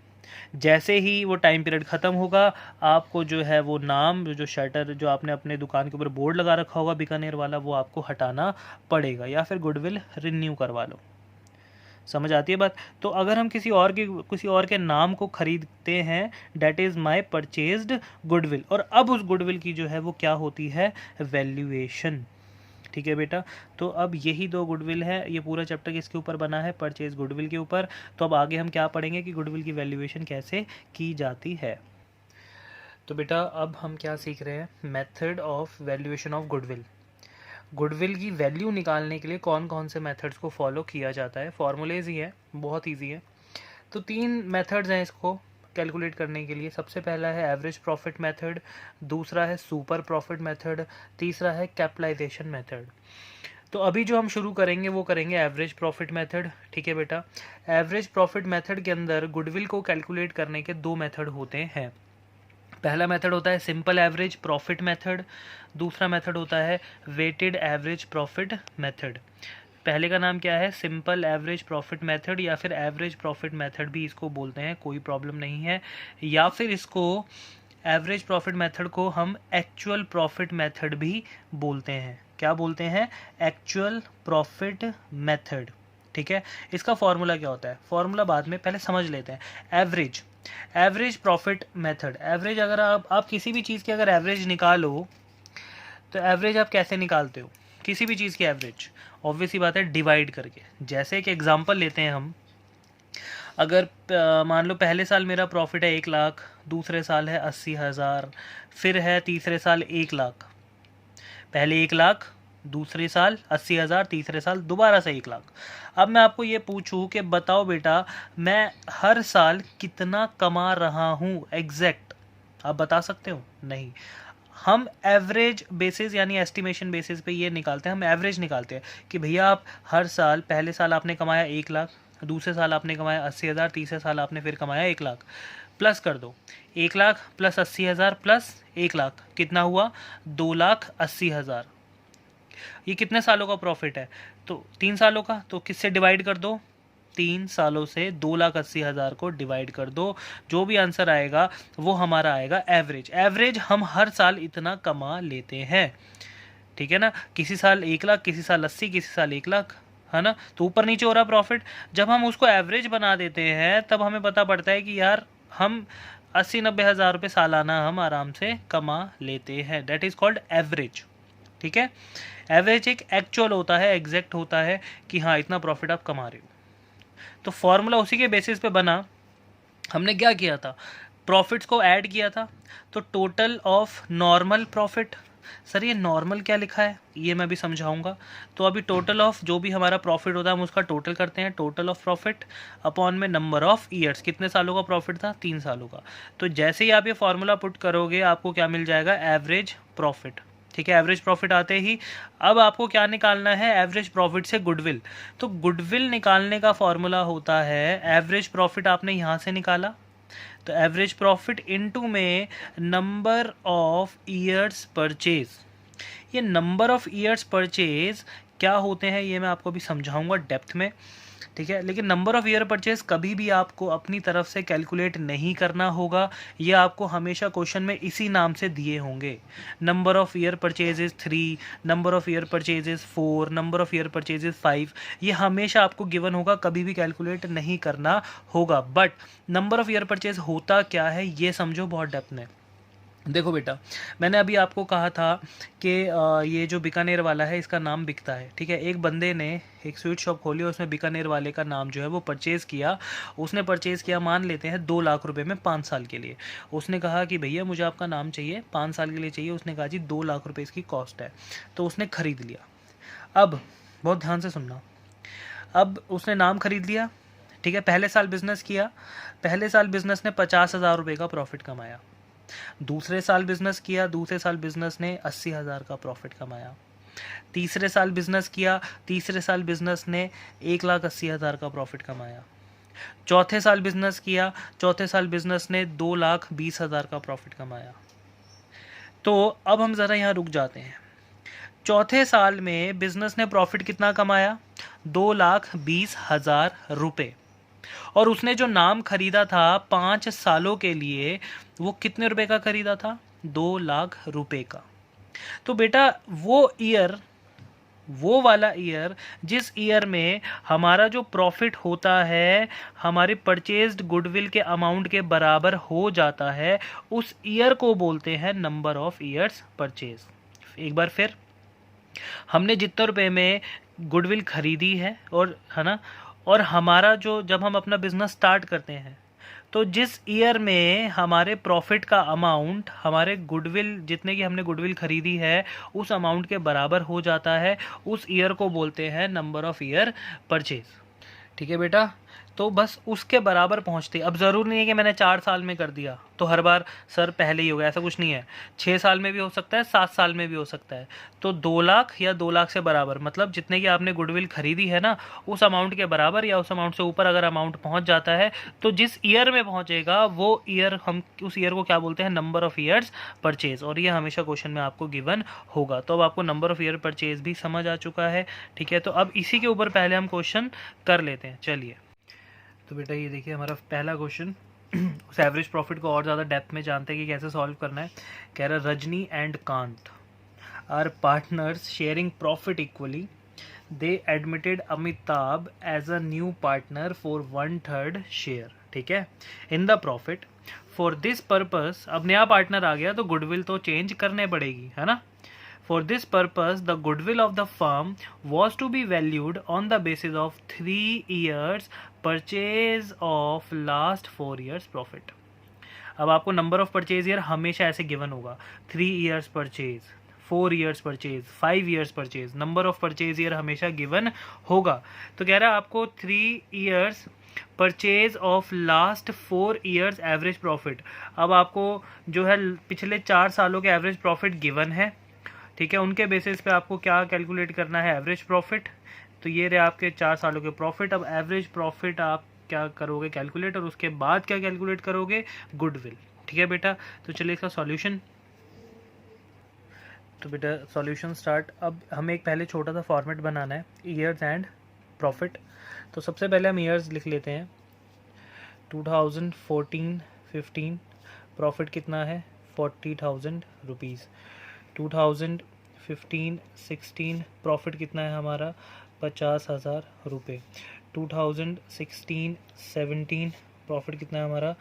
जैसे ही वो टाइम पीरियड ख़त्म होगा, आपको जो है वो नाम, जो शटर जो आपने अपने दुकान के ऊपर बोर्ड लगा रखा होगा बीकानेर वाला, वो आपको हटाना पड़ेगा, या फिर गुडविल रिन्यू करवा लो। समझ आती है बात? तो अगर हम किसी और के नाम को खरीदते हैं, that is my purchased goodwill, और अब उस गुडविल की जो है वो क्या होती है, वैल्यूएशन। ठीक है बेटा, तो अब यही 2 गुडविल है, ये पूरा चैप्टर किसके ऊपर बना है, परचेज गुडविल के ऊपर। तो अब आगे हम क्या पढ़ेंगे कि गुडविल की वैल्यूएशन कैसे की जाती है। तो बेटा अब हम क्या सीख रहे हैं, method of valuation of goodwill. Goodwill की वैल्यू निकालने के लिए कौन कौन से मेथड्स को फॉलो किया जाता है। फॉर्मूलेज ही है, बहुत ईजी है। तो 3 मेथड्स हैं इसको कैलकुलेट करने के लिए। सबसे पहला है एवरेज प्रॉफिट मेथड, दूसरा है सुपर प्रॉफिट मेथड, तीसरा है कैपिटलाइजेशन मेथड। तो अभी जो हम शुरू करेंगे वो करेंगे एवरेज प्रॉफिट मेथड। ठीक है बेटा, एवरेज प्रॉफिट मेथड के अंदर गुडविल को कैलकुलेट करने के 2 मेथड होते हैं। पहला मेथड होता है सिंपल एवरेज प्रॉफिट मेथड, दूसरा मेथड होता है वेटेड एवरेज प्रॉफिट मेथड। पहले का नाम क्या है, सिंपल एवरेज प्रॉफिट मेथड, या फिर एवरेज प्रॉफिट मेथड भी इसको बोलते हैं, कोई प्रॉब्लम नहीं है। या फिर इसको एवरेज प्रॉफिट मेथड को हम एक्चुअल प्रॉफिट मेथड भी बोलते हैं। क्या बोलते हैं, एक्चुअल प्रॉफिट मेथड। ठीक है, इसका फॉर्मूला क्या होता है, फॉर्मूला बाद में, पहले समझ लेते हैं। एवरेज प्रॉफिट मेथड, एवरेज अगर आप किसी भी चीज़ की अगर एवरेज निकालो, तो एवरेज आप कैसे निकालते हो, किसी भी चीज़ की एवरेज, ऑब्वियस ही बात है डिवाइड करके। जैसे एक एग्जांपल लेते हैं हम, अगर मान लो पहले साल मेरा प्रॉफिट है 1 लाख, दूसरे साल है 80,000, फिर है तीसरे साल 1 लाख। पहले 1 लाख, दूसरे साल 80,000, तीसरे साल दोबारा से 1 लाख। अब मैं आपको ये पूछूं कि बताओ बेटा, मैं हर साल कितना कमा रहा हूँ एग्जैक्ट, आप बता सकते हो? नहीं। हम एवरेज बेसिस यानी एस्टिमेशन बेसिस पे ये निकालते हैं, हम एवरेज निकालते हैं कि भैया आप हर साल, पहले साल आपने कमाया 1 लाख, दूसरे साल आपने कमाया 80,000, तीसरे साल आपने फिर कमाया 1 लाख, प्लस कर दो 1 लाख प्लस 80,000 प्लस 1 लाख, कितना हुआ, 2,80,000। ये कितने सालों का प्रॉफिट है, तो 3 सालों का। तो किससे डिवाइड कर दो, 3 सालों से 2,80,000 को डिवाइड कर दो, जो भी आंसर आएगा वो हमारा आएगा एवरेज। एवरेज हम हर साल इतना कमा लेते हैं, ठीक है ना। किसी साल 1 लाख, किसी साल 80, किसी साल 1 लाख, है ना। तो ऊपर नीचे हो रहा प्रॉफिट। जब हम उसको एवरेज बना देते हैं तब हमें पता पड़ता है कि यार हम 80-90 हज़ार रुपये सालाना हम आराम से कमा लेते हैं, दैट इज़ कॉल्ड एवरेज। ठीक है, एवरेज एक एक्चुअल होता है, एग्जैक्ट होता है कि हाँ इतना प्रॉफिट आप कमा रहे हो। तो फॉर्मूला उसी के बेसिस पे बना। हमने क्या किया था, प्रॉफिट्स को ऐड किया था, तो total of normal profit. Sir ये नॉर्मल क्या लिखा है, ये मैं भी समझाऊंगा। तो अभी टोटल ऑफ जो भी हमारा प्रॉफिट होता है हम उसका टोटल करते हैं, टोटल ऑफ प्रॉफिट अपॉन में नंबर ऑफ ईयर्स, कितने सालों का प्रॉफिट था, 3 सालों का। तो जैसे ही आप ये फॉर्मूला पुट करोगे आपको क्या मिल जाएगा, एवरेज प्रॉफिट। ठीक है, एवरेज प्रॉफिट आते ही अब आपको क्या निकालना है, एवरेज प्रॉफिट से गुडविल। तो गुडविल निकालने का फॉर्मूला होता है, एवरेज प्रॉफिट आपने यहाँ से निकाला, तो एवरेज प्रॉफिट इनटू में नंबर ऑफ ईयर्स परचेज। ये नंबर ऑफ ईयर्स परचेज क्या होते हैं ये मैं आपको भी समझाऊंगा डेप्थ में, ठीक है। लेकिन नंबर ऑफ ईयर परचेज कभी भी आपको अपनी तरफ से कैलकुलेट नहीं करना होगा, ये आपको हमेशा क्वेश्चन में इसी नाम से दिए होंगे। Number of year purchase is 3, number of year purchase is 4, number of year purchase is 5, ये हमेशा आपको गिवन होगा, कभी भी कैलकुलेट नहीं करना होगा। But number of year purchase होता क्या है ये समझो बहुत डेप्थ में। देखो बेटा, मैंने अभी आपको कहा था कि ये जो बीकानेर वाला है इसका नाम बिकता है, ठीक है। एक बंदे ने एक स्वीट शॉप खोली, उसमें बीकानेर वाले का नाम जो है वो परचेज़ किया। उसने परचेज़ किया, मान लेते हैं 2 लाख रुपए में 5 साल के लिए। उसने कहा कि भैया मुझे आपका नाम चाहिए, 5 साल के लिए चाहिए। उसने कहा जी 2 लाख रुपये इसकी कॉस्ट है, तो उसने ख़रीद लिया। अब बहुत ध्यान से सुनना, अब उसने नाम खरीद लिया, ठीक है। पहले साल बिजनेस किया, पहले साल बिजनेस ने 50,000 रुपये का प्रॉफिट कमाया। दूसरे साल बिजनेस किया, दूसरे साल बिजनेस ने 80,000 का प्रॉफिट कमाया। तीसरे साल बिजनेस किया, तीसरे साल बिजनेस ने 1,80,000 का प्रॉफिट कमाया। चौथे साल बिजनेस किया, चौथे साल बिजनेस ने 2,20,000 का प्रॉफिट कमाया। तो अब हम ज़रा यहाँ रुक जाते हैं। चौथे साल में बिजनेस ने प्रॉफिट कितना कमाया? 2,20,000 रुपये। और उसने जो नाम खरीदा था 5 सालों के लिए, वो कितने रुपए का खरीदा था? 2 लाख रुपए का। तो बेटा वो वाला ईयर जिस ईयर में हमारा जो प्रॉफिट होता है हमारे परचेज्ड गुडविल के अमाउंट के बराबर हो जाता है, उस ईयर को बोलते हैं नंबर ऑफ ईयर्स परचेज। एक बार फिर, हमने जितने रुपए में गुडविल खरीदी है और है ना, और हमारा जो जब हम अपना बिजनेस स्टार्ट करते हैं तो जिस ईयर में हमारे प्रॉफिट का अमाउंट हमारे गुडविल जितने की हमने गुडविल खरीदी है उस अमाउंट के बराबर हो जाता है, उस ईयर को बोलते हैं नंबर ऑफ ईयर परचेज। ठीक है बेटा, तो बस उसके बराबर पहुंचते। अब ज़रूर नहीं है कि मैंने 4 साल में कर दिया तो हर बार सर पहले ही हो गया, ऐसा कुछ नहीं है। 6 साल में भी हो सकता है, 7 साल में भी हो सकता है। तो 2 लाख या 2 लाख से बराबर, मतलब जितने की आपने गुडविल खरीदी है ना उस अमाउंट के बराबर या उस अमाउंट से ऊपर अगर अमाउंट पहुंच जाता है तो जिस ईयर में पहुंचेगा वो ईयर, हम उस ईयर को क्या बोलते हैं? Number of years purchase. और ये हमेशा क्वेश्चन में आपको गिवन होगा। तो अब आपको नंबर ऑफ ईयर परचेज भी समझ आ चुका है। ठीक है, तो अब इसी के ऊपर पहले हम क्वेश्चन कर लेते हैं। चलिए, तो बेटा ये देखिए हमारा पहला क्वेश्चन उस एवरेज प्रॉफिट को और ज़्यादा डेप्थ में जानते हैं कि कैसे सॉल्व करना है। कह रहा Rajni and Kant are partners sharing profit equally. They admitted Amitabh as a new partner for 1/3 share. ठीक है, in the profit. For this purpose, अब नया पार्टनर आ गया तो गुडविल तो चेंज करने पड़ेगी, है ना। For this purpose, the goodwill of the firm was to be valued on the basis of 3 years purchase of last 4 years profit. अब आपको नंबर ऑफ परचेज ईयर हमेशा ऐसे गिवन होगा, 3 years purchase, 4 years purchase, 5 years purchase, number of purchase year हमेशा given होगा। तो कह रहा है आपको 3 years purchase of last 4 years average profit. अब आपको जो है पिछले 4 सालों के एवरेज प्रॉफिट गिवन है। ठीक है, उनके बेसिस पे आपको क्या कैलकुलेट करना है? Average profit. तो ये रहे आपके 4 सालों के प्रॉफिट। अब एवरेज प्रॉफिट आप क्या करोगे कैलकुलेट, और उसके बाद क्या कैलकुलेट करोगे? गुडविल। ठीक है बेटा, तो चलिए इसका सॉल्यूशन। तो बेटा सॉल्यूशन स्टार्ट। अब हमें एक पहले छोटा सा फॉर्मेट बनाना है, ईयर्स एंड प्रॉफिट। तो सबसे पहले हम ईयर्स लिख लेते हैं। 2014-15 प्रॉफिट कितना है? 40,000 रुपीज़। 2015-16 प्रॉफिट कितना है हमारा? 50,000 रुपये। 2016-17 प्रॉफिट कितना है हमारा?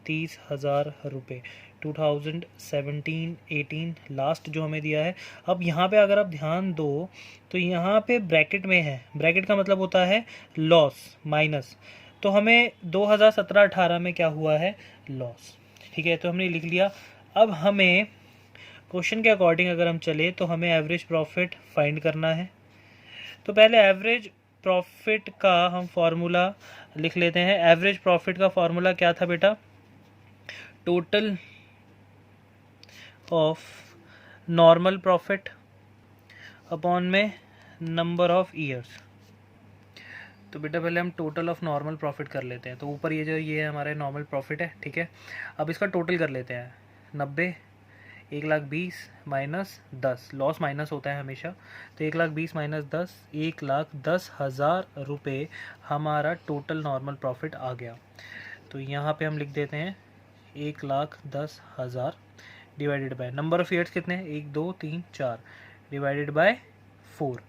30,000 रुपये। 2017-18 लास्ट जो हमें दिया है। अब यहाँ पे अगर आप ध्यान दो तो यहाँ पे ब्रैकेट में है, ब्रैकेट का मतलब होता है लॉस माइनस। तो हमें 2017-18 में क्या हुआ है? लॉस। ठीक है, तो हमने लिख लिया। अब हमें क्वेश्चन के अकॉर्डिंग अगर हम चले तो हमें एवरेज प्रॉफिट फाइंड करना है। तो पहले एवरेज प्रॉफिट का हम फॉर्मूला लिख लेते हैं। एवरेज प्रॉफिट का फॉर्मूला क्या था बेटा? Total of normal profit upon में नंबर ऑफ ईयर्स। तो बेटा पहले हम टोटल ऑफ नॉर्मल प्रॉफिट कर लेते हैं। तो ऊपर ये हमारे नॉर्मल प्रॉफिट है। ठीक है, अब इसका टोटल कर लेते हैं। 90, 1,20,000 माइनस 10, लॉस माइनस होता है हमेशा। तो 1,20,000 माइनस 10, 1,10,000 रुपये हमारा टोटल नॉर्मल प्रॉफिट आ गया। तो यहाँ पे हम लिख देते हैं 1,10,000 divided by number of years कितने हैं? 1, 2, 3, 4 डिवाइडेड बाय 4।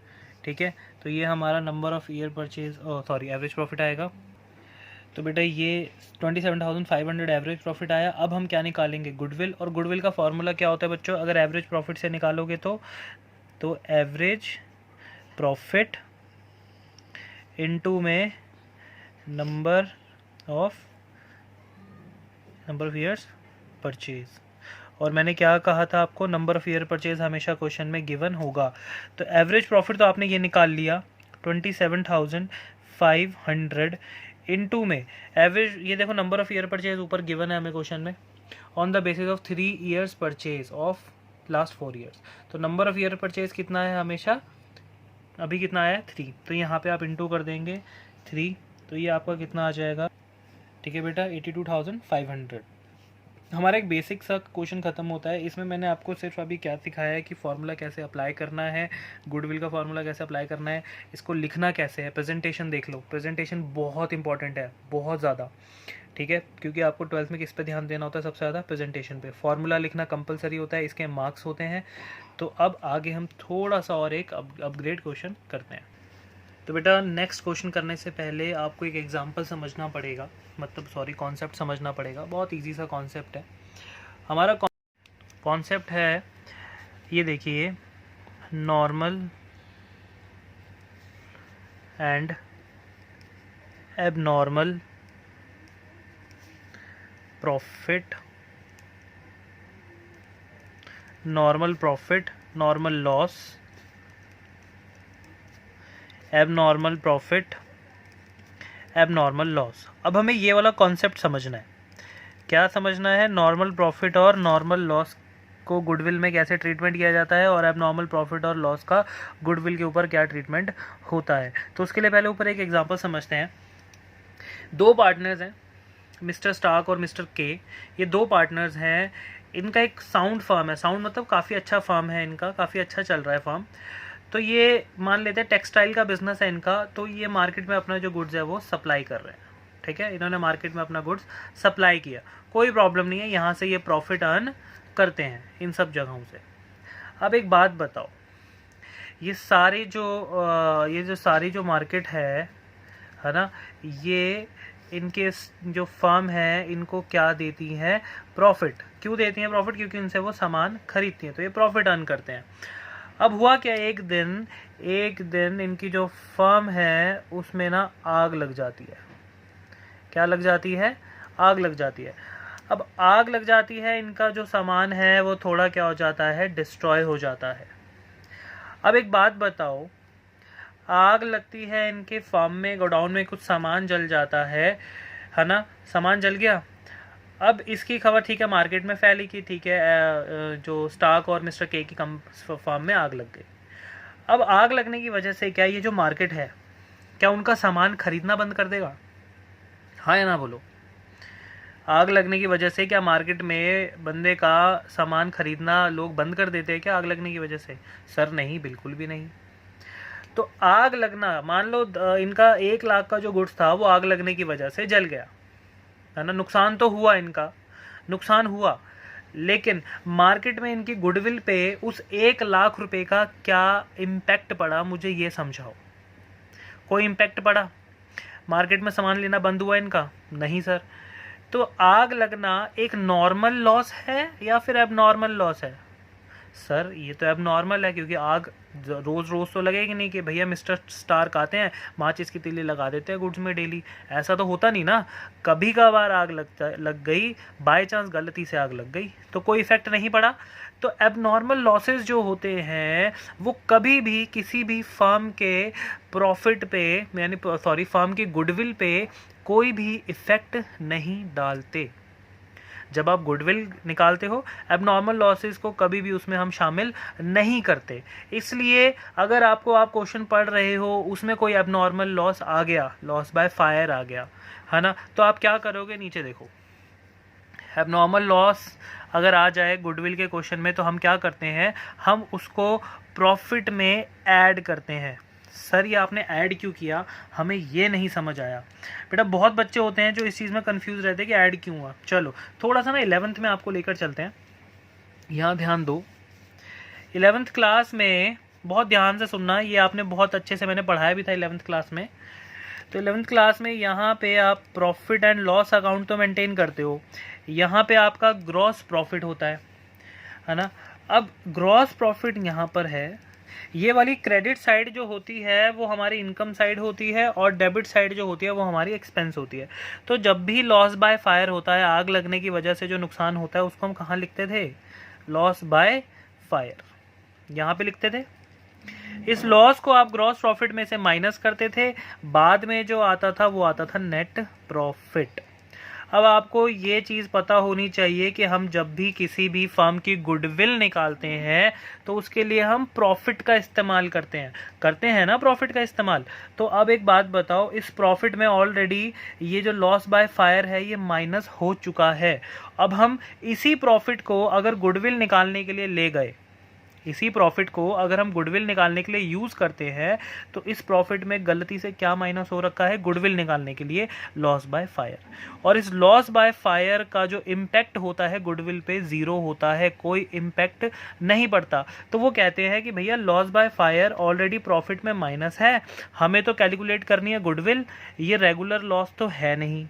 ठीक है, तो ये हमारा number of year purchase average profit आएगा। तो बेटा ये 27,500 एवरेज प्रॉफिट आया। अब हम क्या निकालेंगे? गुडविल। और गुडविल का फॉर्मूला क्या होता है बच्चों? अगर एवरेज प्रॉफिट से निकालोगे तो एवरेज प्रॉफिट इनटू में नंबर ऑफ ईयर्स परचेज। और मैंने क्या कहा था आपको? नंबर ऑफ ईयर परचेज हमेशा क्वेश्चन में गिवन होगा। तो एवरेज प्रॉफिट तो आपने ये निकाल लिया 27,500 इनटू में एवरेज, ये देखो नंबर ऑफ ईयर परचेज ऊपर गिवन है हमें क्वेश्चन में, on the basis of 3 years purchase of last 4 years. तो नंबर ऑफ ईयर परचेज कितना है हमेशा, अभी कितना आया 3, तो यहाँ पे आप इनटू कर देंगे 3, तो ये आपका कितना आ जाएगा, ठीक है बेटा 82,500। हमारा एक बेसिक सा क्वेश्चन खत्म होता है। इसमें मैंने आपको सिर्फ अभी क्या सिखाया है कि फार्मूला कैसे अप्लाई करना है, गुडविल का फार्मूला कैसे अप्लाई करना है, इसको लिखना कैसे है, प्रेजेंटेशन देख लो, प्रेजेंटेशन बहुत इंपॉर्टेंट है, बहुत ज़्यादा, ठीक है, क्योंकि आपको 12th में किस पे ध्यान देना होता है सबसे ज़्यादा, प्रेजेंटेशन पे। फार्मूला लिखना कंपलसरी होता है, इसके मार्क्स होते हैं। तो अब आगे हम थोड़ा सा और एक अपग्रेड क्वेश्चन करते हैं। तो बेटा नेक्स्ट क्वेश्चन करने से पहले आपको एक एग्जांपल समझना पड़ेगा, मतलब सॉरी कॉन्सेप्ट समझना पड़ेगा। बहुत इजी सा कॉन्सेप्ट है। हमारा कॉन्सेप्ट है, ये देखिए, normal and abnormal profit, normal profit, normal loss, abnormal profit, abnormal loss. अब हमें ये वाला कॉन्सेप्ट समझना है। क्या समझना है, नॉर्मल प्रॉफिट और नॉर्मल लॉस को गुडविल में कैसे ट्रीटमेंट किया जाता है, और एबनॉर्मल प्रॉफिट और लॉस का गुडविल के ऊपर क्या ट्रीटमेंट होता है। तो उसके लिए पहले ऊपर एक एग्जांपल समझते हैं। दो पार्टनर्स हैं, मिस्टर स्टार्क और मिस्टर के। ये दो पार्टनर्स हैं, इनका एक साउंड फर्म है, साउंड मतलब काफ़ी अच्छा फर्म है इनका, काफ़ी अच्छा चल रहा है फर्म। तो ये मान लेते हैं टेक्सटाइल का बिजनेस है इनका, तो ये मार्केट में अपना जो गुड्स है वो सप्लाई कर रहे हैं, ठीक है, इन्होंने मार्केट में अपना गुड्स सप्लाई किया, कोई प्रॉब्लम नहीं है, यहाँ से ये प्रॉफिट अर्न करते हैं इन सब जगहों से। अब एक बात बताओ, ये सारी जो मार्केट है ना, ये इनके जो फर्म है इनको क्या देती हैं, प्रॉफिट। क्यों देती हैं प्रॉफिट, क्योंकि इनसे वो सामान खरीदती हैं, तो ये प्रॉफिट अर्न करते हैं। अब हुआ क्या, एक दिन इनकी जो फर्म है उसमें ना आग लग जाती है। क्या लग जाती है, आग लग जाती है। अब आग लग जाती है, इनका जो सामान है वो थोड़ा क्या हो जाता है, डिस्ट्रॉय हो जाता है। अब एक बात बताओ, आग लगती है इनके फार्म में, गोडाउन में कुछ सामान जल जाता है ना, सामान जल गया। अब इसकी खबर ठीक है मार्केट में फैली कि ठीक है जो स्टार्क और मिस्टर के की फार्म में आग लग गई। अब आग लगने की वजह से क्या ये जो मार्केट है, क्या उनका सामान खरीदना बंद कर देगा, हाँ या ना बोलो। आग लगने की वजह से क्या मार्केट में बंदे का सामान खरीदना लोग बंद कर देते हैं क्या आग लगने की वजह से? सर नहीं, बिल्कुल भी नहीं। तो आग लगना, मान लो इनका 1 लाख का जो गुड्स था वो आग लगने की वजह से जल गया, है ना, नुकसान तो हुआ, इनका नुकसान हुआ, लेकिन मार्केट में इनकी गुडविल पे उस 1 लाख रुपए का क्या इम्पैक्ट पड़ा, मुझे ये समझाओ। कोई इम्पैक्ट पड़ा? मार्केट में सामान लेना बंद हुआ इनका? नहीं सर। तो आग लगना एक नॉर्मल लॉस है या फिर एबनॉर्मल लॉस है? सर ये तो एबनॉर्मल है, क्योंकि आग रोज रोज तो लगेगी नहीं कि भैया मिस्टर स्टार्क आते हैं माचिस की तीली लगा देते हैं गुड्स में डेली, ऐसा तो होता नहीं ना। कभी कभार आग लग गई, बाय चांस गलती से आग लग गई, तो कोई इफेक्ट नहीं पड़ा। तो एबनॉर्मल लॉसेस जो होते हैं वो कभी भी किसी भी फर्म के प्रॉफिट पे, यानी सॉरी फर्म की गुडविल पे कोई भी इफेक्ट नहीं डालते। जब आप गुडविल निकालते हो, एबनॉर्मल लॉसेस को कभी भी उसमें हम शामिल नहीं करते। इसलिए अगर आप क्वेश्चन पढ़ रहे हो, उसमें कोई एबनॉर्मल लॉस आ गया, लॉस बाय फायर आ गया, है ना, तो आप क्या करोगे, नीचे देखो। एबनॉर्मल लॉस अगर आ जाए गुडविल के क्वेश्चन में, तो हम क्या करते हैं, हम उसको प्रॉफिट में ऐड करते हैं। सर ये आपने ऐड क्यों किया, हमें ये नहीं समझ आया। बेटा बहुत बच्चे होते हैं जो इस चीज़ में कंफ्यूज रहते हैं कि ऐड क्यों हुआ। चलो थोड़ा सा ना 11th में आपको लेकर चलते हैं। यहाँ ध्यान दो, 11th क्लास में बहुत ध्यान से सुनना, ये आपने बहुत अच्छे से मैंने पढ़ाया भी था 11th क्लास में। तो 11th क्लास में यहाँ पे आप प्रॉफिट एंड लॉस अकाउंट तो मेंटेन करते हो, यहाँ पे आपका ग्रॉस प्रॉफिट होता है ना। अब ग्रॉस प्रॉफिट यहाँ पर है, ये वाली क्रेडिट साइड जो होती है वो हमारी इनकम साइड होती है, और डेबिट साइड जो होती है वो हमारी एक्सपेंस होती है। तो जब भी लॉस बाय फायर होता है, आग लगने की वजह से जो नुकसान होता है, उसको हम कहाँ लिखते थे, लॉस बाय फायर, यहाँ पे लिखते थे, इस लॉस को आप ग्रॉस प्रॉफिट में से माइनस करते थे, बाद में जो आता था वो आता था नेट प्रॉफिट। अब आपको ये चीज़ पता होनी चाहिए कि हम जब भी किसी भी फर्म की गुडविल निकालते हैं तो उसके लिए हम प्रॉफिट का इस्तेमाल करते हैं ना, प्रॉफिट का इस्तेमाल। तो अब एक बात बताओ, इस प्रॉफिट में ऑलरेडी ये जो लॉस बाय फायर है ये माइनस हो चुका है। अब हम इसी प्रॉफिट को अगर गुडविल निकालने के लिए ले गए, इसी प्रॉफिट को अगर हम गुडविल निकालने के लिए यूज़ करते हैं तो इस प्रॉफिट में गलती से क्या माइनस हो रखा है, गुडविल निकालने के लिए लॉस बाय फायर। और इस लॉस बाय फायर का जो इम्पैक्ट होता है गुडविल पे ज़ीरो होता है, कोई इम्पैक्ट नहीं पड़ता। तो वो कहते हैं कि भैया loss by fire already profit में माइनस है, हमें तो कैलकुलेट करनी है गुडविल, ये रेगुलर लॉस तो है नहीं,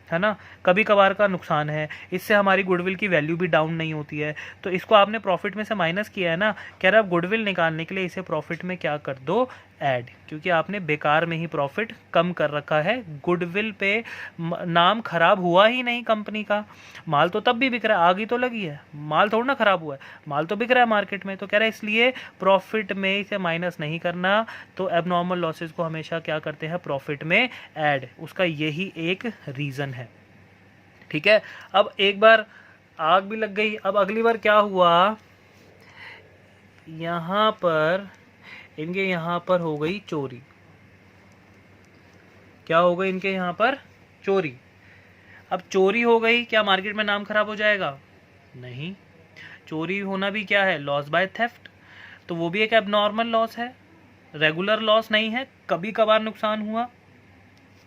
है ना, कभी कभार का नुकसान है, इससे हमारी गुडविल की वैल्यू भी डाउन नहीं होती है। तो इसको आपने प्रॉफिट में से माइनस किया है ना, कह रहा है गुडविल निकालने के लिए इसे प्रॉफिट में क्या कर दो, ऐड, क्योंकि आपने बेकार में ही प्रॉफिट कम कर रखा है। गुडविल पे नाम खराब हुआ ही नहीं कंपनी का, माल तो तब भी बिक रहा है, आग ही तो लगी है, माल थोड़ा ना खराब हुआ है, माल तो बिक रहा है मार्केट में। तो कह रहा है इसलिए प्रॉफिट में इसे माइनस नहीं करना, तो एबनॉर्मल लॉसेज को हमेशा क्या करते हैं, प्रॉफिट में ऐड, उसका यही एक रीज़न है। ठीक है, अब एक बार आग भी लग गई, अब अगली बार क्या हुआ, यहाँ पर इनके यहाँ पर हो गई चोरी। क्या हो गई, इनके यहाँ पर चोरी। अब चोरी हो गई, क्या मार्केट में नाम खराब हो जाएगा, नहीं, चोरी होना भी क्या है, लॉस बाय थेफ्ट, तो वो भी एक एबनॉर्मल लॉस है, रेगुलर लॉस नहीं है, कभी कभार नुकसान हुआ,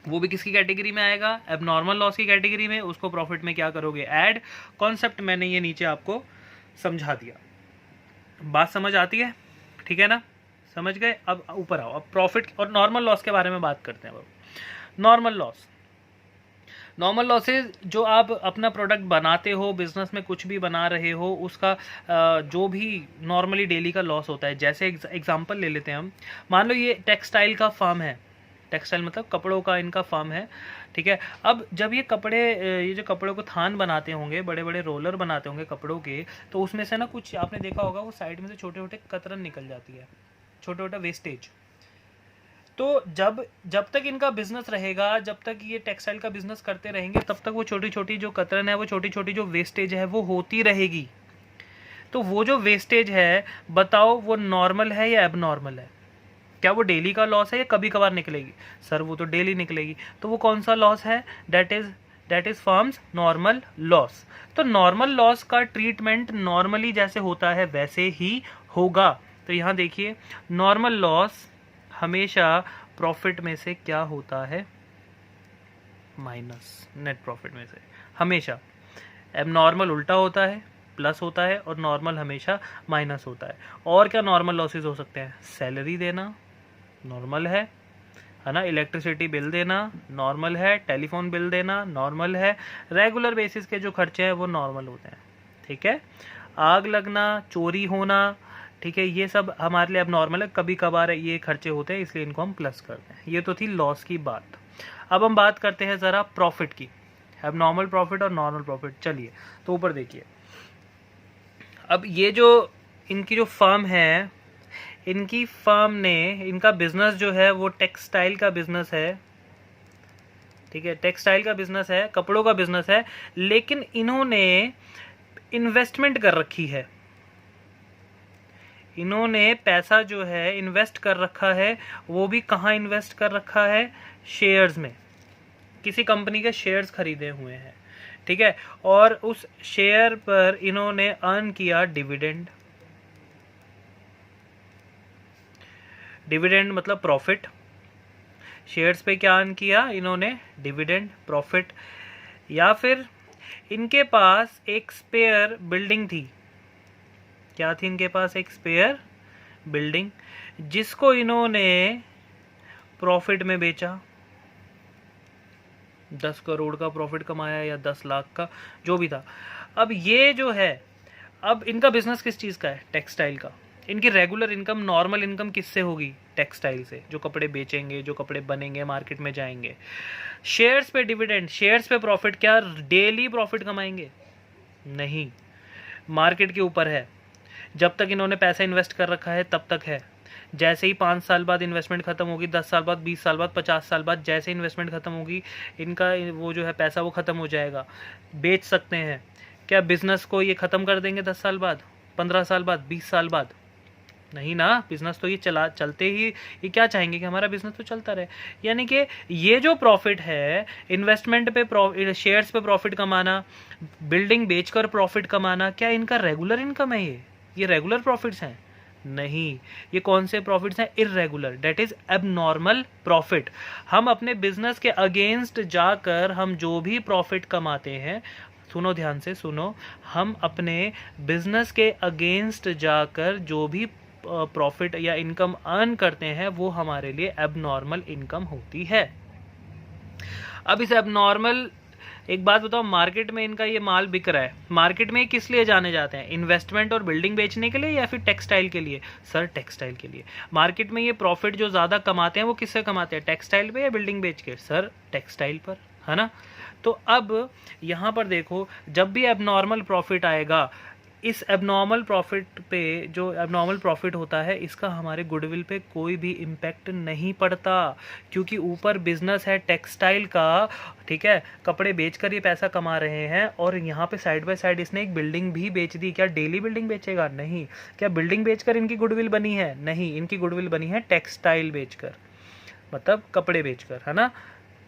वो भी किसकी कैटेगरी में आएगा, एबनॉर्मल लॉस की कैटेगरी में। उसको प्रॉफिट में क्या करोगे, ऐड। कॉन्सेप्ट मैंने ये नीचे आपको समझा दिया, बात समझ आती है, ठीक है ना, समझ गए। अब ऊपर आओ, अब प्रॉफिट और नॉर्मल लॉस के बारे में बात करते हैं। नॉर्मल लॉस, नॉर्मल लॉसेज जो आप अपना प्रोडक्ट बनाते हो, बिजनेस में कुछ भी बना रहे हो, उसका जो भी नॉर्मली डेली का लॉस होता है। जैसे एग्जांपल ले लेते हैं हम, मान लो ये टेक्सटाइल का फार्म है, टेक्सटाइल मतलब कपड़ों का इनका फार्म है, ठीक है। अब जब ये जो कपड़ों को थान बनाते होंगे, बड़े बड़े रोलर बनाते होंगे कपड़ों के, तो उसमें से ना कुछ आपने देखा होगा वो साइड में से छोटे छोटे कतरन निकल जाती है, छोटा छोटा वेस्टेज। तो जब तक इनका बिजनेस रहेगा, जब तक ये टेक्सटाइल का बिजनेस करते रहेंगे, तब तक वो छोटी छोटी जो कतरन है, वो छोटी छोटी जो वेस्टेज है वो होती रहेगी। तो वो जो वेस्टेज है, बताओ वो नॉर्मल है या एबनॉर्मल है, क्या वो डेली का लॉस है या कभी कभार निकलेगी, सर वो तो डेली निकलेगी। तो वो कौन सा लॉस है, that is firms normal loss. तो नॉर्मल लॉस का ट्रीटमेंट नॉर्मली जैसे होता है वैसे ही होगा। तो यहाँ देखिए, नॉर्मल लॉस हमेशा प्रॉफिट में से क्या होता है, माइनस, नेट प्रॉफिट में से हमेशा। एबनॉर्मल उल्टा होता है, प्लस होता है, और नॉर्मल हमेशा माइनस होता है। और क्या नॉर्मल लॉसेज हो सकते हैं, सैलरी देना नॉर्मल है ना, इलेक्ट्रिसिटी बिल देना नॉर्मल है, टेलीफोन बिल देना नॉर्मल है, रेगुलर बेसिस के जो खर्चे हैं वो नॉर्मल होते हैं, ठीक है। आग लगना, चोरी होना, ठीक है, ये सब हमारे लिए अब नॉर्मल है, कभी कभार ये खर्चे होते हैं, इसलिए इनको हम प्लस करते हैं। ये तो थी लॉस की बात। अब हम बात करते हैं ज़रा प्रॉफिट की, अब नॉर्मल प्रॉफिट और नॉर्मल प्रॉफिट। चलिए, तो ऊपर देखिए, अब ये जो इनकी जो फर्म है, इनकी फर्म ने, इनका बिजनेस जो है वो टेक्सटाइल का बिजनेस है, ठीक है, टेक्सटाइल का बिजनेस है, कपड़ों का बिजनेस है, लेकिन इन्होंने इन्वेस्टमेंट कर रखी है, इन्होंने पैसा जो है इन्वेस्ट कर रखा है। वो भी कहाँ इन्वेस्ट कर रखा है, शेयर्स में, किसी कंपनी के शेयर्स खरीदे हुए हैं, ठीक है, और उस शेयर पर इन्होंने अर्न किया डिविडेंड। डिविडेंड मतलब प्रॉफिट, शेयर्स पे क्या अर्न किया इन्होंने, डिविडेंड, प्रॉफिट। या फिर इनके पास एक स्पेयर बिल्डिंग थी, क्या थी इनके पास, एक स्पेयर बिल्डिंग, जिसको इन्होंने प्रॉफिट में बेचा, 10 करोड़ का प्रॉफिट कमाया या 10 लाख का, जो भी था। अब ये जो है, अब इनका बिजनेस किस चीज़ का है, टेक्सटाइल का। इनकी रेगुलर इनकम, नॉर्मल इनकम किससे होगी, टेक्सटाइल से, जो कपड़े बेचेंगे, जो कपड़े बनेंगे, मार्केट में जाएंगे। शेयर्स पे डिविडेंड, शेयर्स पे प्रॉफिट, क्या डेली प्रॉफिट कमाएंगे, नहीं, मार्केट के ऊपर है, जब तक इन्होंने पैसा इन्वेस्ट कर रखा है तब तक है। जैसे ही 5 साल बाद इन्वेस्टमेंट खत्म होगी, 10 साल बाद, 20 साल बाद, 50 साल बाद, जैसे इन्वेस्टमेंट खत्म होगी इनका वो जो है पैसा वो खत्म हो जाएगा, बेच सकते हैं। क्या बिजनेस को ये खत्म कर देंगे 10 साल बाद, 15 साल बाद, 20 साल बाद? नहीं ना, बिजनेस तो ये चलते ही, ये क्या चाहेंगे कि हमारा बिजनेस तो चलता रहे। यानी कि ये जो प्रॉफिट है, इन्वेस्टमेंट पे शेयर्स पे प्रॉफिट कमाना, बिल्डिंग बेचकर प्रॉफिट कमाना, क्या इनका रेगुलर इनकम है? ये रेगुलर प्रॉफिट्स हैं? नहीं, ये कौन से प्रॉफिट्स हैं? Irregular, that is abnormal profit. हम अपने बिजनेस के अगेंस्ट जाकर हम जो भी प्रॉफिट कमाते हैं, सुनो ध्यान से सुनो, हम अपने बिजनेस के अगेंस्ट जाकर जो भी प्रॉफिट या इनकम अर्न करते हैं वो हमारे लिए एबनॉर्मल इनकम होती है। अब इस एबनॉर्मल, एक बात बताओ, मार्केट में इनका ये माल बिक रहा है, मार्केट में किस लिए जाने जाते हैं? इन्वेस्टमेंट और बिल्डिंग बेचने के लिए या फिर टेक्सटाइल के लिए? सर टेक्सटाइल के लिए। मार्केट में ये प्रॉफिट जो ज़्यादा कमाते हैं वो किससे कमाते हैं? टेक्सटाइल पे या बिल्डिंग बेच के? सर टेक्सटाइल पर, है ना। तो अब यहाँ पर देखो, जब भी एबनॉर्मल प्रॉफिट आएगा, इस एबनॉर्मल प्रॉफिट पे, जो एबनॉर्मल प्रॉफिट होता है, इसका हमारे गुडविल पे कोई भी इम्पैक्ट नहीं पड़ता, क्योंकि ऊपर बिजनेस है टेक्सटाइल का, ठीक है, कपड़े बेचकर ये पैसा कमा रहे हैं, और यहाँ पे साइड बाय साइड इसने एक बिल्डिंग भी बेच दी। क्या डेली बिल्डिंग बेचेगा? नहीं। क्या बिल्डिंग बेचकर इनकी गुडविल बनी है? नहीं, इनकी गुडविल बनी है टेक्सटाइल बेचकर, मतलब कपड़े बेचकर, है ना,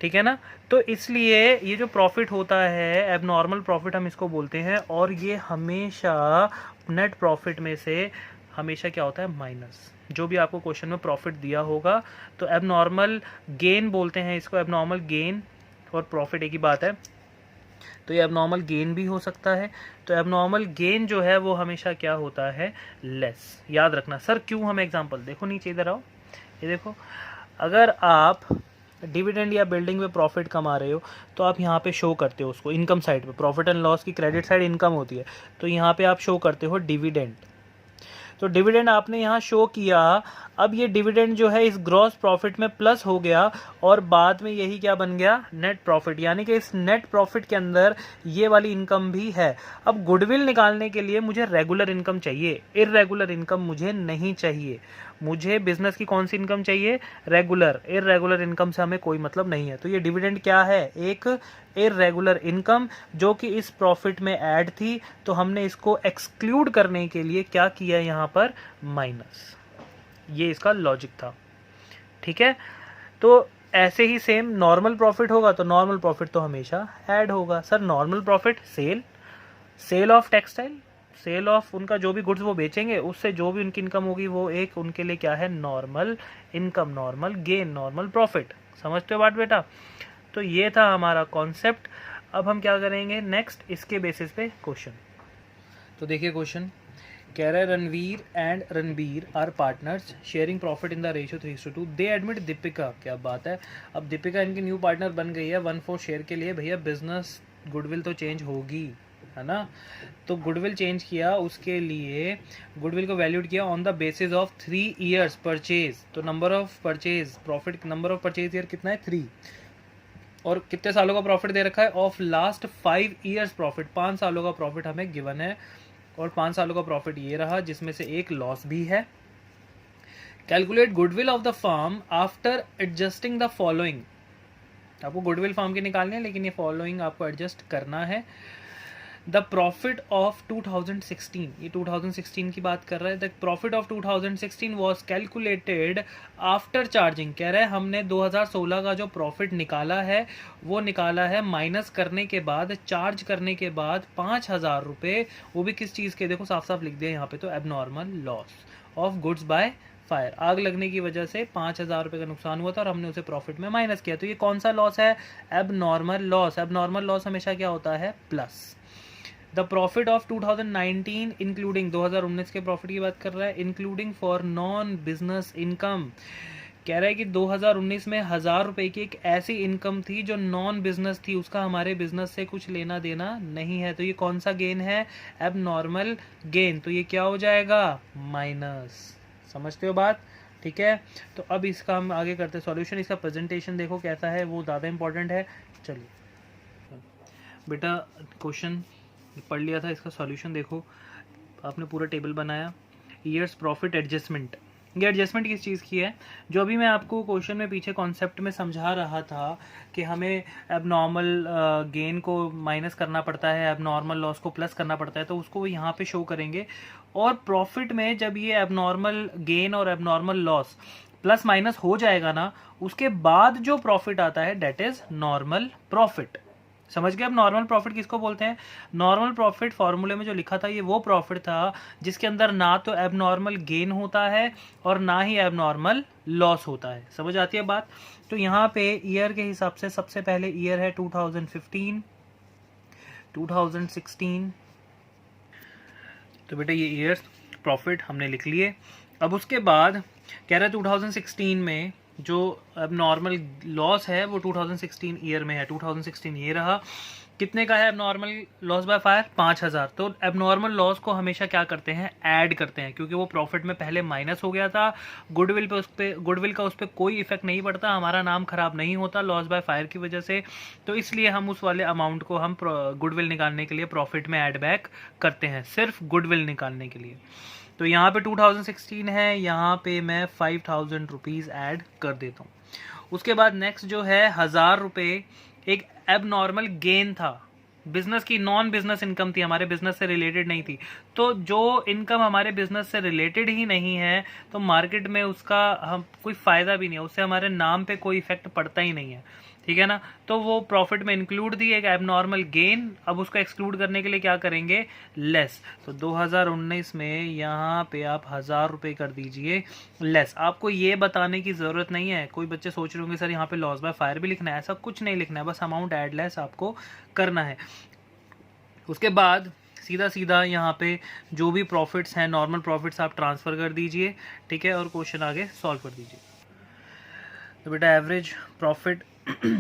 ठीक है ना। तो इसलिए ये जो प्रॉफिट होता है, एबनॉर्मल प्रॉफिट हम इसको बोलते हैं, और ये हमेशा नेट प्रॉफिट में से हमेशा क्या होता है? माइनस। जो भी आपको क्वेश्चन में प्रॉफिट दिया होगा, तो एबनॉर्मल गेन बोलते हैं इसको, एबनॉर्मल गेन और प्रॉफिट एक ही बात है, तो ये एबनॉर्मल गेन भी हो सकता है। तो एबनॉर्मल गेन जो है वो हमेशा क्या होता है? लेस। याद रखना। सर क्यों? हम एग्जांपल देखो, नीचे इधर आओ, ये देखो, अगर आप डिविडेंड या बिल्डिंग में प्रॉफिट कमा रहे हो, तो आप यहाँ पे शो करते हो उसको इनकम साइड पे, प्रॉफिट एंड लॉस की क्रेडिट साइड इनकम होती है, तो यहाँ पे आप शो करते हो डिविडेंड। तो डिविडेंड आपने यहाँ शो किया, अब ये डिविडेंड जो है इस ग्रॉस प्रॉफिट में प्लस हो गया, और बाद में यही क्या बन गया? Net profit. यानी कि इस नेट प्रॉफिट के अंदर ये वाली इनकम भी है। अब गुडविल निकालने के लिए मुझे रेगुलर इनकम चाहिए, इररेगुलर इनकम मुझे नहीं चाहिए। मुझे बिजनेस की कौन सी इनकम चाहिए? रेगुलर। इररेगुलर इनकम से हमें कोई मतलब नहीं है। तो ये डिविडेंड क्या है? एक इररेगुलर इनकम, जो कि इस प्रॉफिट में ऐड थी, तो हमने इसको एक्सक्लूड करने के लिए क्या किया यहाँ पर? माइनस। ये इसका लॉजिक था, ठीक है। तो ऐसे ही सेम नॉर्मल प्रॉफिट होगा, तो नॉर्मल प्रॉफिट तो हमेशा ऐड होगा। Sir normal profit sale of textile, sale of उनका जो भी गुड्स वो बेचेंगे, उससे जो भी उनकी इनकम होगी वो एक उनके लिए क्या है? Normal income, normal gain, normal profit. समझते हो बात बेटा? तो ये था हमारा कॉन्सेप्ट। अब हम क्या करेंगे नेक्स्ट, इसके बेसिस पे क्वेश्चन। तो देखिए क्वेश्चन कह रहा है, Ranveer and Ranbir are partners sharing profit in the ratio 3:2। They admit Deepika. क्या बात है, अब दीपिका इनकी न्यू पार्टनर बन गई है 1/4 शेयर के लिए। भैया बिजनेस गुडविल तो चेंज होगी, है ना। तो गुडविल चेंज किया, उसके लिए गुडविल को वैल्यूड किया on the basis of 3 years purchase. तो number of purchase, profit number of purchase year कितना है? 3। और कितने सालों का प्रॉफिट दे रखा है? ऑफ लास्ट 5 ईयर्स प्रॉफिट, 5 सालों का प्रॉफिट हमें गिवन है, और 5 सालों का प्रॉफिट ये रहा, जिसमें से एक लॉस भी है। Calculate goodwill of the firm after adjusting the following. आपको गुडविल फर्म की निकालनी है, लेकिन ये फॉलोइंग आपको एडजस्ट करना है। द प्रॉफिट ऑफ 2016, ये 2016 की बात कर रहा है। The profit of 2016 was calculated after charging. कह रहे हैं हमने 2016 का जो प्रॉफिट निकाला है वो निकाला है माइनस करने के बाद, चार्ज करने के बाद 5,000 रुपये। वो भी किस चीज़ के? देखो साफ साफ लिख दिया यहाँ पे, तो abnormal loss of goods by fire. आग लगने की वजह से 5,000 रुपये का नुकसान हुआ था और हमने उसे प्रॉफिट में माइनस किया। तो ये कौन सा लॉस है? Abnormal loss. एबनॉर्मल लॉस हमेशा क्या होता है? Plus. The profit of 2019 including, 2019 के प्रॉफिट की बात कर रहा है, including for non business income. कह रहा है कि 2019 में 1,000 रुपये की एक ऐसी इनकम थी जो नॉन बिजनेस थी, उसका हमारे बिजनेस से कुछ लेना देना नहीं है। तो ये कौन सा गेन है? Abnormal gain. तो ये क्या हो जाएगा? माइनस। समझते हो बात? ठीक है। तो अब इसका हम आगे करते हैं सॉल्यूशन। इसका प्रेजेंटेशन देखो कैसा है, वो ज़्यादा इंपॉर्टेंट है। चलिए बेटा, क्वेश्चन पढ़ लिया था, इसका सॉल्यूशन देखो। आपने पूरा टेबल बनाया, ईयर्स प्रॉफिट एडजस्टमेंट, ये एडजस्टमेंट किस चीज़ की है? जो अभी मैं आपको क्वेश्चन में पीछे कॉन्सेप्ट में समझा रहा था कि हमें एबनॉर्मल गेन को माइनस करना पड़ता है, एबनॉर्मल लॉस को प्लस करना पड़ता है, तो उसको यहाँ पे शो करेंगे। और प्रॉफिट में जब ये एबनॉर्मल गेन और एबनॉर्मल लॉस प्लस माइनस हो जाएगा ना, उसके बाद जो प्रॉफिट आता है डेट इज नॉर्मल प्रॉफिट। समझ गए? अब नॉर्मल प्रॉफिट किसको बोलते हैं? नॉर्मल प्रॉफिट फॉर्मूले में जो लिखा था ये वो प्रॉफिट था जिसके अंदर ना तो एबनॉर्मल गेन होता है और ना ही एबनॉर्मल लॉस होता है। समझ आती है बात? तो यहाँ पे ईयर के हिसाब से सबसे पहले ईयर है 2015, 2016। तो बेटा ये ईयर प्रॉफिट हमने लिख लिए। अब उसके बाद कह रहा है 2016 में जो अब नॉर्मल लॉस है वो 2016 ईयर में है। 2016 ये रहा। कितने का है अब नॉर्मल लॉस बाय फायर? 5000। तो अब नॉर्मल लॉस को हमेशा क्या करते हैं? ऐड करते हैं, क्योंकि वो प्रॉफिट में पहले माइनस हो गया था। गुडविल का उस पर कोई इफेक्ट नहीं पड़ता, हमारा नाम खराब नहीं होता लॉस बाय फायर की वजह से। तो इसलिए हम उस वाले अमाउंट को हम गुडविल निकालने के लिए प्रॉफिट में ऐड बैक करते हैं, सिर्फ गुडविल निकालने के लिए। तो यहाँ पे 2016 है, यहाँ पे मैं 5000 रुपीज़ ऐड कर देता हूँ। उसके बाद नेक्स्ट जो है 1000 रुपये एक एबनॉर्मल गेन था, बिजनेस की नॉन बिजनेस इनकम थी, हमारे बिजनेस से रिलेटेड नहीं थी। तो जो इनकम हमारे बिजनेस से रिलेटेड ही नहीं है तो मार्केट में उसका हम कोई फ़ायदा भी नहीं है, उससे हमारे नाम पे कोई इफेक्ट पड़ता ही नहीं है, ठीक है ना। तो वो प्रॉफिट में इंक्लूड थी एक एबनॉर्मल गेन। अब उसको एक्सक्लूड करने के लिए क्या करेंगे? लेस। तो 2019 में यहाँ पे आप 1000 रुपये कर दीजिए लेस। आपको ये बताने की ज़रूरत नहीं है। कोई बच्चे सोच रहे होंगे सर यहाँ पे लॉस बाय फायर भी लिखना है, ऐसा कुछ नहीं लिखना है, बस अमाउंट ऐड लेस आपको करना है। उसके बाद सीधा सीधा यहाँ पे जो भी प्रॉफिट्स हैं, नॉर्मल प्रॉफिट्स आप ट्रांसफ़र कर दीजिए, ठीक है, और क्वेश्चन आगे सॉल्व कर दीजिए। तो बेटा एवरेज प्रॉफिट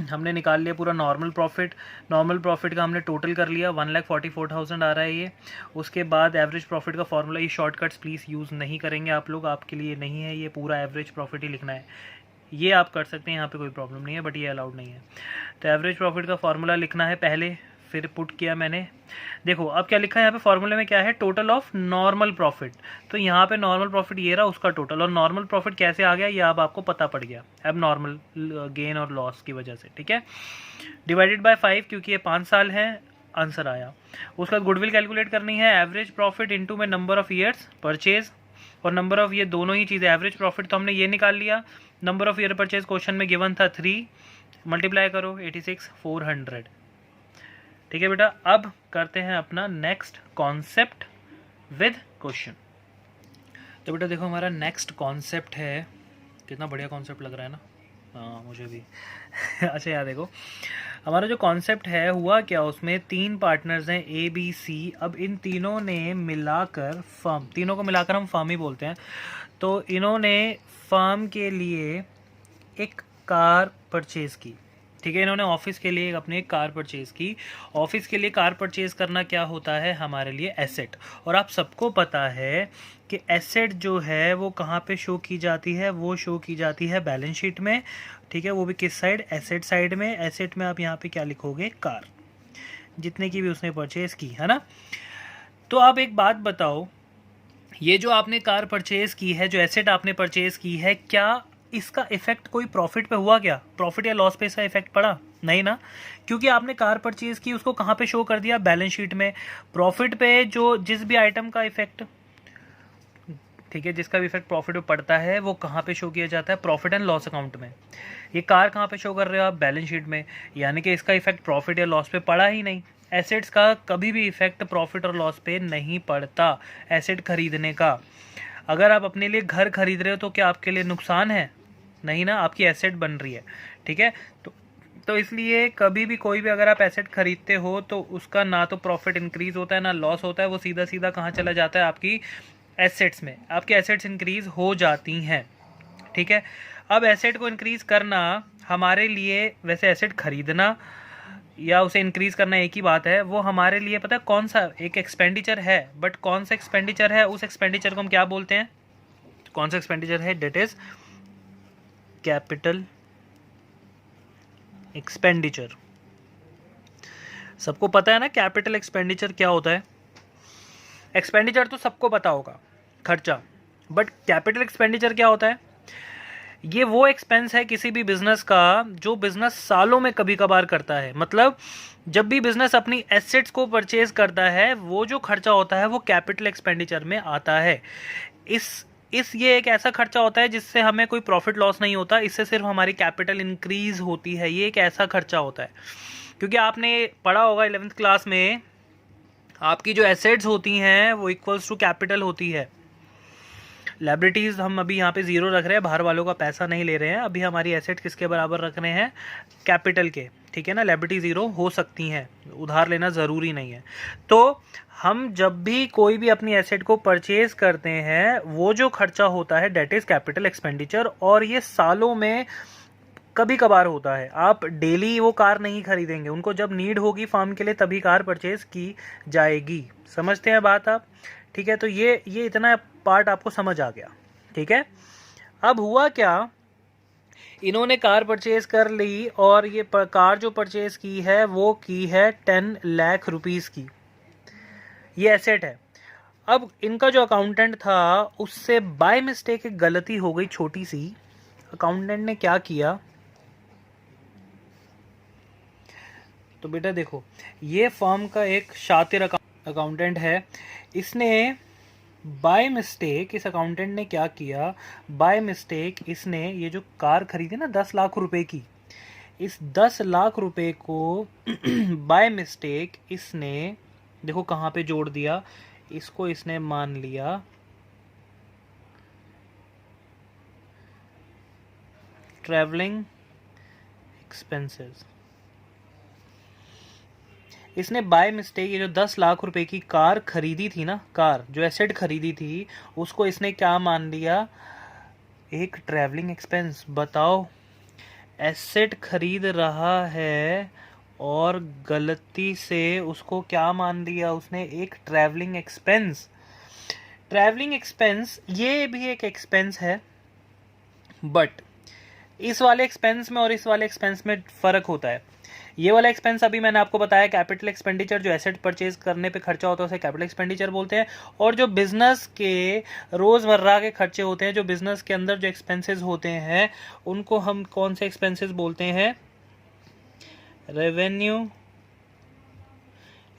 हमने निकाल लिया पूरा नॉर्मल प्रॉफिट। नॉर्मल प्रॉफिट का हमने टोटल कर लिया, 1,44,000 आ रहा है ये। उसके बाद एवरेज प्रॉफिट का फॉर्मूला, ये शॉर्टकट्स प्लीज़ यूज़ नहीं करेंगे आप लोग, आपके लिए नहीं है, ये पूरा एवरेज प्रॉफिट ही लिखना है। ये आप कर सकते हैं, यहाँ पे कोई प्रॉब्लम नहीं है, बट ये अलाउड नहीं है। तो एवरेज प्रॉफिट का फॉर्मूला लिखना है पहले, फिर पुट किया मैंने। देखो अब क्या लिखा है यहाँ पे फॉर्मूले में, क्या है? Total of normal profit. तो यहाँ पे नॉर्मल प्रॉफिट ये रहा, उसका टोटल। और नॉर्मल प्रॉफिट कैसे आ गया ये अब आपको पता पड़ गया, अब नॉर्मल गेन और लॉस की वजह से, ठीक है। डिवाइडेड बाय 5, क्योंकि ये 5 साल है, आंसर आया। उसका गुडविल कैलकुलेट करनी है, एवरेज प्रॉफिट इंटू में नंबर ऑफ ईयर्स परचेज और नंबर ऑफ, ये दोनों ही चीज़ें। एवरेज प्रॉफिट तो हमने ये निकाल लिया, number of year purchase question में गिवन था 3, मल्टीप्लाई करो 86,400, ठीक है बेटा। अब करते हैं अपना नेक्स्ट कॉन्सेप्ट विद क्वेश्चन। तो बेटा देखो हमारा नेक्स्ट कॉन्सेप्ट है, कितना बढ़िया कॉन्सेप्ट लग रहा है ना, हाँ मुझे भी अच्छा यार देखो हमारा जो कॉन्सेप्ट है, हुआ क्या, उसमें 3 पार्टनर्स हैं ए बी सी। अब इन तीनों ने मिलाकर फर्म, तीनों को मिलाकर हम फर्म ही बोलते हैं। तो इन्होंने फर्म के लिए एक कार परचेज़ की, ठीक है। इन्होंने ऑफिस के लिए अपनी एक कार परचेज़ की। ऑफिस के लिए कार परचेज़ करना क्या होता है हमारे लिए? एसेट। और आप सबको पता है कि एसेट जो है वो कहाँ पे शो की जाती है? वो शो की जाती है बैलेंस शीट में, ठीक है। वो भी किस साइड? एसेट साइड में। एसेट में आप यहाँ पे क्या लिखोगे? कार, जितने की भी उसने परचेज़ की, है ना। तो आप एक बात बताओ, ये जो आपने कार परचेज़ की है, जो एसेट आपने परचेज़ की है, क्या इसका इफेक्ट कोई प्रॉफिट पे हुआ? क्या प्रॉफिट या लॉस पे इसका इफेक्ट पड़ा? नहीं ना, क्योंकि आपने कार परचेज की, उसको कहाँ पे शो कर दिया? बैलेंस शीट में। प्रॉफिट पे जो जिस भी आइटम का इफेक्ट, ठीक है, जिसका भी इफेक्ट प्रॉफिट पे पड़ता है वो कहाँ पे शो किया जाता है? प्रॉफिट एंड लॉस अकाउंट में। ये कार कहाँ पे शो कर रहे हो आप? बैलेंस शीट में। यानी कि इसका इफेक्ट प्रॉफिट या लॉस पे पड़ा ही नहीं। एसेट्स का कभी भी इफेक्ट प्रॉफिट और लॉस पे नहीं पड़ता। एसेट खरीदने का, अगर आप अपने लिए घर खरीद रहे हो तो क्या आपके लिए नुकसान है? नहीं ना, आपकी एसेट बन रही है, ठीक है। तो इसलिए कभी भी कोई भी अगर आप एसेट खरीदते हो तो उसका ना तो प्रॉफिट इंक्रीज होता है ना लॉस होता है, वो सीधा सीधा कहाँ चला जाता है? आपकी एसेट्स में। आपकी एसेट्स इंक्रीज हो जाती हैं, ठीक है। अब एसेट को इंक्रीज करना हमारे लिए, वैसे एसेट खरीदना या उसे इंक्रीज करना एक ही बात है, वो हमारे लिए पता है कौन सा एक एक्सपेंडिचर है, बट कौन सा एक्सपेंडिचर है? उस एक्सपेंडिचर को हम क्या बोलते हैं? कौन सा एक्सपेंडिचर है? That is capital expenditure. सबको पता है ना कैपिटल एक्सपेंडिचर क्या होता है? एक्सपेंडिचर तो सबको पता होगा, खर्चा। बट कैपिटल एक्सपेंडिचर क्या होता है? ये वो एक्सपेंस है किसी भी बिजनेस का जो बिजनेस सालों में कभी कभार करता है। मतलब जब भी बिजनेस अपनी एसेट्स को परचेज करता है, वो जो खर्चा होता है वो कैपिटल एक्सपेंडिचर में आता है। ये एक ऐसा खर्चा होता है जिससे हमें कोई प्रॉफिट लॉस नहीं होता, इससे सिर्फ हमारी कैपिटल इंक्रीज होती है। ये एक ऐसा खर्चा होता है, क्योंकि आपने पढ़ा होगा 11th क्लास में, आपकी जो एसेट्स होती हैं वो इक्वल्स टू कैपिटल होती है। लायबिलिटीज़ हम अभी यहाँ पे ज़ीरो रख रहे हैं, बाहर वालों का पैसा नहीं ले रहे हैं। अभी हमारी एसेट किसके बराबर रख रहे हैं? कैपिटल के, ठीक है ना। लायबिलिटी ज़ीरो हो सकती हैं, उधार लेना ज़रूरी नहीं है। तो हम जब भी कोई भी अपनी एसेट को परचेज करते हैं, वो जो खर्चा होता है डेट इज़ कैपिटल एक्सपेंडिचर, और ये सालों में कभी कभार होता है। आप डेली वो कार नहीं खरीदेंगे, उनको जब नीड होगी फार्म के लिए तभी कार परचेज की जाएगी। समझते हैं बात आप? ठीक है, तो ये इतना पार्ट आपको समझ आ गया, ठीक है। अब हुआ क्या, इन्होंने कार परचेज कर ली, और ये कार जो परचेज की है वो की है 10 लाख रुपीस की, ये एसेट है। अब इनका जो अकाउंटेंट था उससे बाय मिस्टेक एक गलती हो गई छोटी सी। अकाउंटेंट ने क्या किया, तो बेटा देखो, ये फर्म का एक शातिर अकाउंटेंट है। इसने बाय मिस्टेक, इस अकाउंटेंट ने क्या किया, बाय मिस्टेक इसने ये जो कार खरीदी ना 10 लाख रुपए की, इस 10 लाख रुपए को बाय मिस्टेक इसने देखो कहाँ पे जोड़ दिया, इसको इसने मान लिया ट्रैवलिंग एक्सपेंसेस। इसने बाय मिस्टेक ये जो 10 लाख रुपए की कार खरीदी थी ना, कार जो एसेट खरीदी थी, उसको इसने क्या मान लिया, एक ट्रैवलिंग एक्सपेंस। बताओ, एसेट खरीद रहा है और गलती से उसको क्या मान लिया उसने, एक ट्रैवलिंग एक्सपेंस। ट्रैवलिंग एक्सपेंस ये भी एक एक्सपेंस है, बट इस वाले एक्सपेंस में और इस वाले एक्सपेंस में फ़र्क होता है। ये वाला एक्सपेंस अभी मैंने आपको बताया कैपिटल एक्सपेंडिचर, जो एसेट परचेज करने पे खर्चा होता है उसे कैपिटल एक्सपेंडिचर बोलते हैं। और जो बिजनेस के रोज़मर्रा के खर्चे होते हैं, जो बिजनेस के अंदर जो एक्सपेंसेस होते हैं, उनको हम कौन से एक्सपेंसेस बोलते हैं? Revenue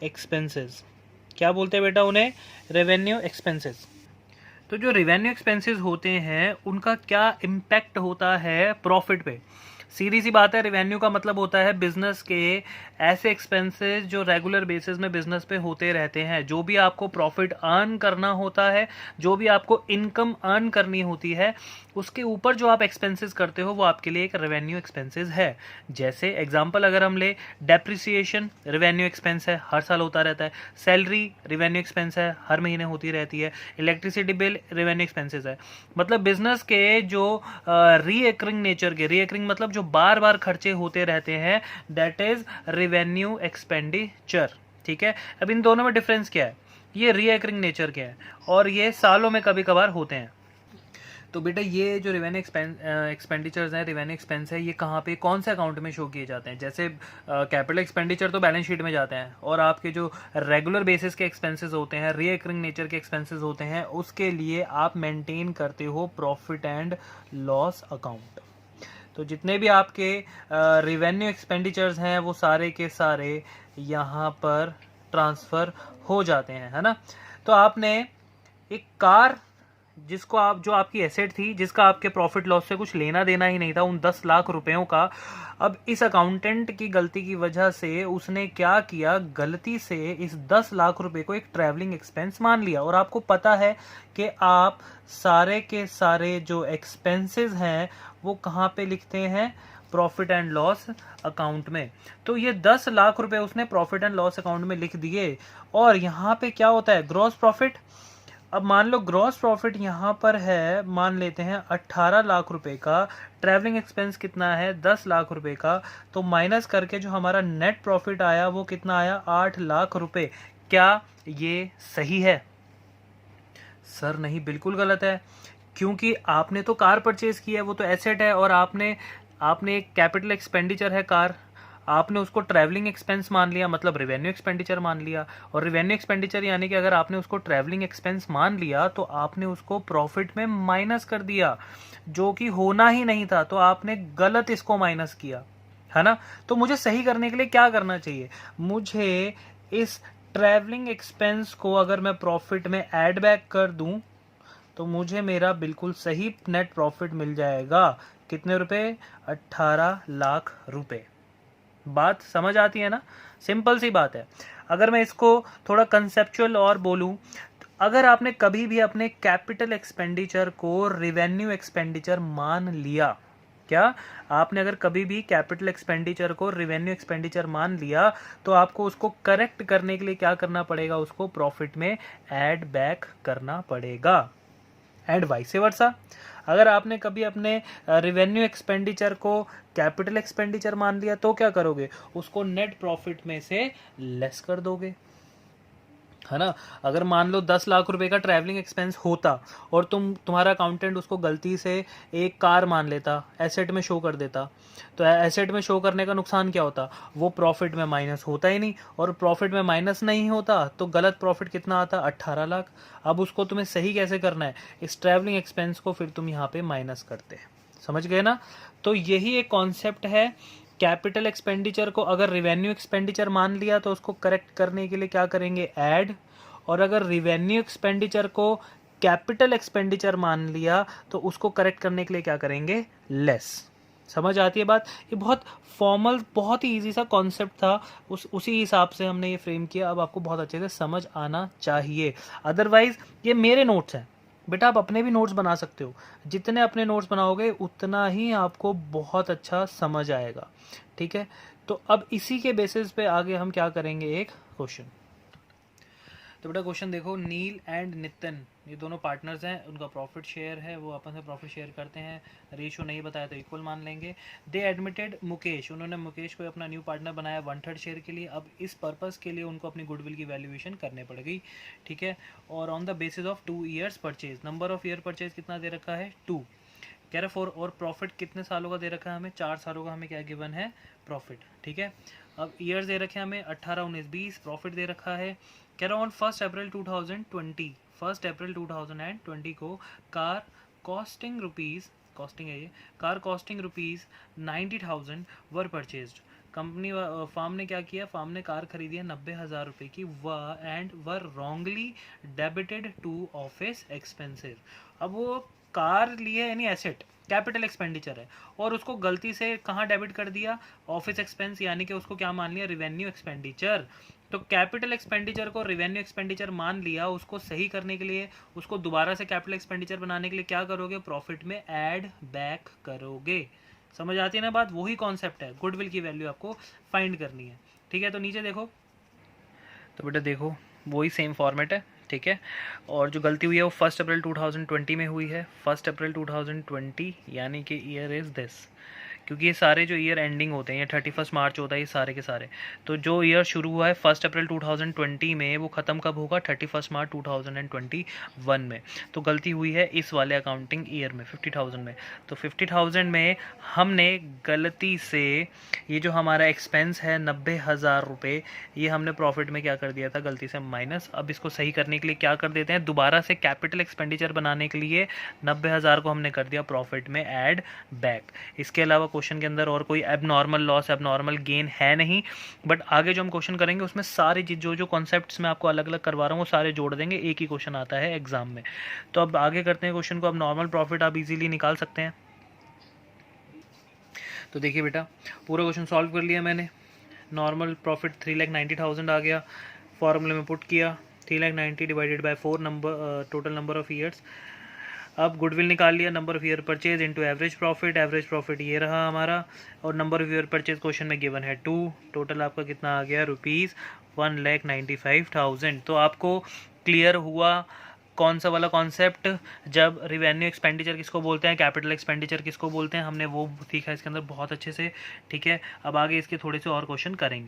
expenses. क्या बोलते हैं बेटा उन्हें? Revenue expenses. तो जो रेवेन्यू एक्सपेंसेस होते हैं उनका क्या इम्पैक्ट होता है प्रॉफिट पे? सीधी सी बात है, रेवेन्यू का मतलब होता है बिजनेस के ऐसे एक्सपेंसेस जो रेगुलर बेसिस में बिजनेस पे होते रहते हैं। जो भी आपको प्रॉफिट अर्न करना होता है, जो भी आपको इनकम अर्न करनी होती है, उसके ऊपर जो आप एक्सपेंसेस करते हो वो आपके लिए एक रेवेन्यू एक्सपेंसेस है। जैसे एग्जांपल अगर हम ले, डेप्रिसिएशन रेवेन्यू एक्सपेंस है, हर साल होता रहता है। सैलरी रेवेन्यू एक्सपेंस है, हर महीने होती रहती है। इलेक्ट्रिसिटी बिल रेवेन्यू एक्सपेंसेस है। मतलब बिजनेस के जो रीअकरिंग नेचर के, रीअकरिंग मतलब जो बार बार खर्चे होते रहते हैं, दैट इज रेवेन्यू एक्सपेंडिचर। ठीक है, अब इन दोनों में डिफरेंस क्या है? ये रीअकरिंग नेचर के हैं और ये सालों में कभी कभार होते हैं। तो बेटा ये जो रेवेन्यू एक्सपेंडिचर्स हैं, रेवेन्यू एक्सपेंस है, ये कहाँ पे कौन से अकाउंट में शो किए जाते हैं? जैसे कैपिटल एक्सपेंडिचर तो बैलेंस शीट में जाते हैं, और आपके जो रेगुलर बेसिस के एक्सपेंसेस होते हैं, रीअकरिंग नेचर के एक्सपेंसेस होते हैं, उसके लिए आप मेंटेन करते हो प्रॉफिट एंड लॉस अकाउंट। तो जितने भी आपके रेवेन्यू एक्सपेंडिचर्स हैं वो सारे के सारे यहाँ पर ट्रांसफ़र हो जाते हैं, है ना। तो आपने एक कार जिसको आप, जो आपकी एसेट थी, जिसका आपके प्रॉफिट लॉस से कुछ लेना देना ही नहीं था, उन 10 लाख रुपयों का, अब इस अकाउंटेंट की गलती की वजह से उसने क्या किया, गलती से इस 10 लाख रुपए को एक ट्रैवलिंग एक्सपेंस मान लिया। और आपको पता है कि आप सारे के सारे जो एक्सपेंसेस हैं वो कहाँ पे लिखते हैं? प्रॉफिट एंड लॉस अकाउंट में। तो ये 10 लाख रुपए उसने प्रॉफिट एंड लॉस अकाउंट में लिख दिए। और यहाँ पे क्या होता है? Gross profit. अब मान लो ग्रॉस प्रॉफिट यहाँ पर है, मान लेते हैं 18 लाख रुपए का, ट्रैवलिंग एक्सपेंस कितना है? 10 लाख रुपए का, तो माइनस करके जो हमारा नेट प्रॉफिट आया वो कितना आया? 8 लाख रुपए। क्या ये सही है? सर नहीं, बिल्कुल गलत है, क्योंकि आपने तो कार परचेज की है, वो तो एसेट है, और आपने एक कैपिटल एक्सपेंडिचर है कार, आपने उसको ट्रैवलिंग एक्सपेंस मान लिया, मतलब रेवेन्यू एक्सपेंडिचर मान लिया। और रेवेन्यू एक्सपेंडिचर यानी कि अगर आपने उसको ट्रैवलिंग एक्सपेंस मान लिया तो आपने उसको प्रॉफिट में माइनस कर दिया, जो कि होना ही नहीं था, तो आपने गलत इसको माइनस किया, है ना। तो मुझे सही करने के लिए क्या करना चाहिए, मुझे इस ट्रैवलिंग एक्सपेंस को अगर मैं प्रॉफिट में ऐड बैक कर दूं तो मुझे मेरा बिल्कुल सही नेट प्रॉफिट मिल जाएगा। कितने रुपए? 18 लाख रुपए। बात समझ आती है ना, सिंपल सी बात है। अगर मैं इसको थोड़ा कंसेप्चुअल और बोलूं, अगर आपने कभी भी अपने कैपिटल एक्सपेंडिचर को रेवेन्यू एक्सपेंडिचर मान लिया, क्या आपने अगर कभी भी कैपिटल एक्सपेंडिचर को रेवेन्यू एक्सपेंडिचर मान लिया, तो आपको उसको करेक्ट करने के लिए क्या करना पड़ेगा, उसको प्रॉफिट में ऐड बैक करना पड़ेगा। एंड वाइस वर्सा, अगर आपने कभी अपने रेवेन्यू एक्सपेंडिचर को कैपिटल एक्सपेंडिचर मान लिया तो क्या करोगे, उसको नेट प्रॉफिट में से लेस कर दोगे, है ना। अगर मान लो 10 लाख रुपए का ट्रैवलिंग एक्सपेंस होता और तुम्हारा अकाउंटेंट उसको गलती से एक कार मान लेता, एसेट में शो कर देता, तो एसेट में शो करने का नुकसान क्या होता, वो प्रॉफिट में माइनस होता ही नहीं, और प्रॉफिट में माइनस नहीं होता तो गलत प्रॉफिट कितना आता, 18 लाख। अब उसको तुम्हें सही कैसे करना है, इस ट्रैवलिंग एक्सपेंस को फिर तुम यहाँ पे माइनस करते हैं, समझ गए ना। तो यही एक कॉन्सेप्ट है। कैपिटल एक्सपेंडिचर को अगर रिवेन्यू एक्सपेंडिचर मान लिया तो उसको करेक्ट करने के लिए क्या करेंगे, ऐड। और अगर रिवेन्यू एक्सपेंडिचर को कैपिटल एक्सपेंडिचर मान लिया तो उसको करेक्ट करने के लिए क्या करेंगे, लेस। समझ आती है बात। ये बहुत फॉर्मल, बहुत ही इजी सा कॉन्सेप्ट था, उसी हिसाब से हमने ये फ्रेम किया। अब आपको बहुत अच्छे से समझ आना चाहिए, अदरवाइज ये मेरे नोट्स हैं बेटा, आप अपने भी नोट्स बना सकते हो। जितने अपने नोट्स बनाओगे उतना ही आपको बहुत अच्छा समझ आएगा, ठीक है। तो अब इसी के बेसिस पे आगे हम क्या करेंगे, एक क्वेश्चन। तो बेटा क्वेश्चन देखो, नील एंड नितिन ये दोनों पार्टनर्स हैं, उनका प्रॉफिट शेयर है, वो आपस में प्रॉफिट शेयर करते हैं, रेशियो नहीं बताया तो इक्वल मान लेंगे। दे एडमिटेड मुकेश, उन्होंने मुकेश को अपना न्यू पार्टनर बनाया 1/3 शेयर के लिए। अब इस पर्पस के लिए उनको अपनी गुडविल की वैल्यूएशन करने पड़ेगी, ठीक है। और on the basis of 2 years purchase, number of year purchase कितना दे रखा है, 2, कह रहा 4, और प्रॉफिट कितने सालों का दे रखा है हमें, 4 सालों का हमें क्या गिवन है, प्रॉफिट, ठीक है। अब ईयर्स दे रखे हैं हमें 18, 19, 20, प्रॉफिट दे रखा है। कह रहा ऑन 1 अप्रैल 2020, 1 अप्रैल 2020 को कार कॉस्टिंग रुपीज़, कॉस्टिंग है ये, कार कॉस्टिंग रुपीज़ 90,000 वर परचेज्ड। कंपनी फार्म ने क्या किया, फार्म ने कार खरीदी है 90,000 रुपये की, and were wrongly debited to office expensive. अब वो कार लिए यानी एसेट, कैपिटल एक्सपेंडिचर है, और उसको गलती से कहाँ डेबिट कर दिया, ऑफिस एक्सपेंस, यानी कि उसको क्या मान लिया, रिवेन्यू एक्सपेंडिचर। तो कैपिटल एक्सपेंडिचर को रिवेन्यू एक्सपेंडिचर मान लिया, उसको सही करने के लिए, उसको दोबारा से कैपिटल एक्सपेंडिचर बनाने के लिए क्या करोगे, प्रॉफिट में ऐड बैक करोगे। समझ आती है ना बात, वही कॉन्सेप्ट है, गुडविल की वैल्यू आपको फाइंड करनी है, ठीक है। तो नीचे देखो, तो बेटा देखो वही सेम फॉर्मेट है, ठीक है। और जो गलती हुई है वो 1 अप्रैल 2020 में हुई है, 1 अप्रैल 2020, यानी कि ईयर इज़ दिस, क्योंकि ये सारे जो ईयर एंडिंग होते हैं, ये 31 मार्च होता है ये सारे के सारे। तो जो ईयर शुरू हुआ है 1 अप्रैल 2020 में, वो ख़त्म कब होगा, 31 मार्च 2021 में। तो गलती हुई है इस वाले अकाउंटिंग ईयर में 50,000 में। तो 50,000 में हमने गलती से ये जो हमारा एक्सपेंस है 90,000 रुपये, ये हमने प्रॉफिट में क्या कर दिया था, गलती से माइनस। अब इसको सही करने के लिए क्या कर देते हैं, दोबारा से कैपिटल एक्सपेंडिचर बनाने के लिए 90,000 को हमने कर दिया प्रॉफिट में ऐड बैक। इसके अलावा क्वेश्चन के अंदर और कोई एबनॉर्मल लॉस, एबनॉर्मल गेन है नहीं, बट आगे जो हम क्वेश्चन करेंगे उसमें सारे जो कॉन्सेप्ट्स मैं आपको अलग अलग करवा रहा हूँ वो सारे जोड़ देंगे, एक ही क्वेश्चन आता है एग्जाम में। तो अब आगे करते हैं क्वेश्चन को। अब नॉर्मल प्रॉफिट आप इजीली निकाल सकते हैं। तो देखिए बेटा, पूरा क्वेश्चन सॉल्व कर लिया मैंने। नॉर्मल प्रॉफिट 3,90,000 आ गया, फॉर्मूले में पुट किया, 3,90,000 divided by 4 number, total number of years. अब गुडविल निकाल लिया, number of year purchase into average profit ये रहा हमारा, और number of year purchase question में गिवन है 2, टोटल आपका कितना आ गया, रुपीज़ 1,95,000। तो आपको क्लियर हुआ कौन सा वाला कॉन्सेप्ट, जब रिवेन्यू एक्सपेंडिचर किसको बोलते हैं, कैपिटल एक्सपेंडिचर किसको बोलते हैं, हमने वो सीखा इसके अंदर बहुत अच्छे से, ठीक है। अब आगे इसके थोड़े से और क्वेश्चन करेंगे।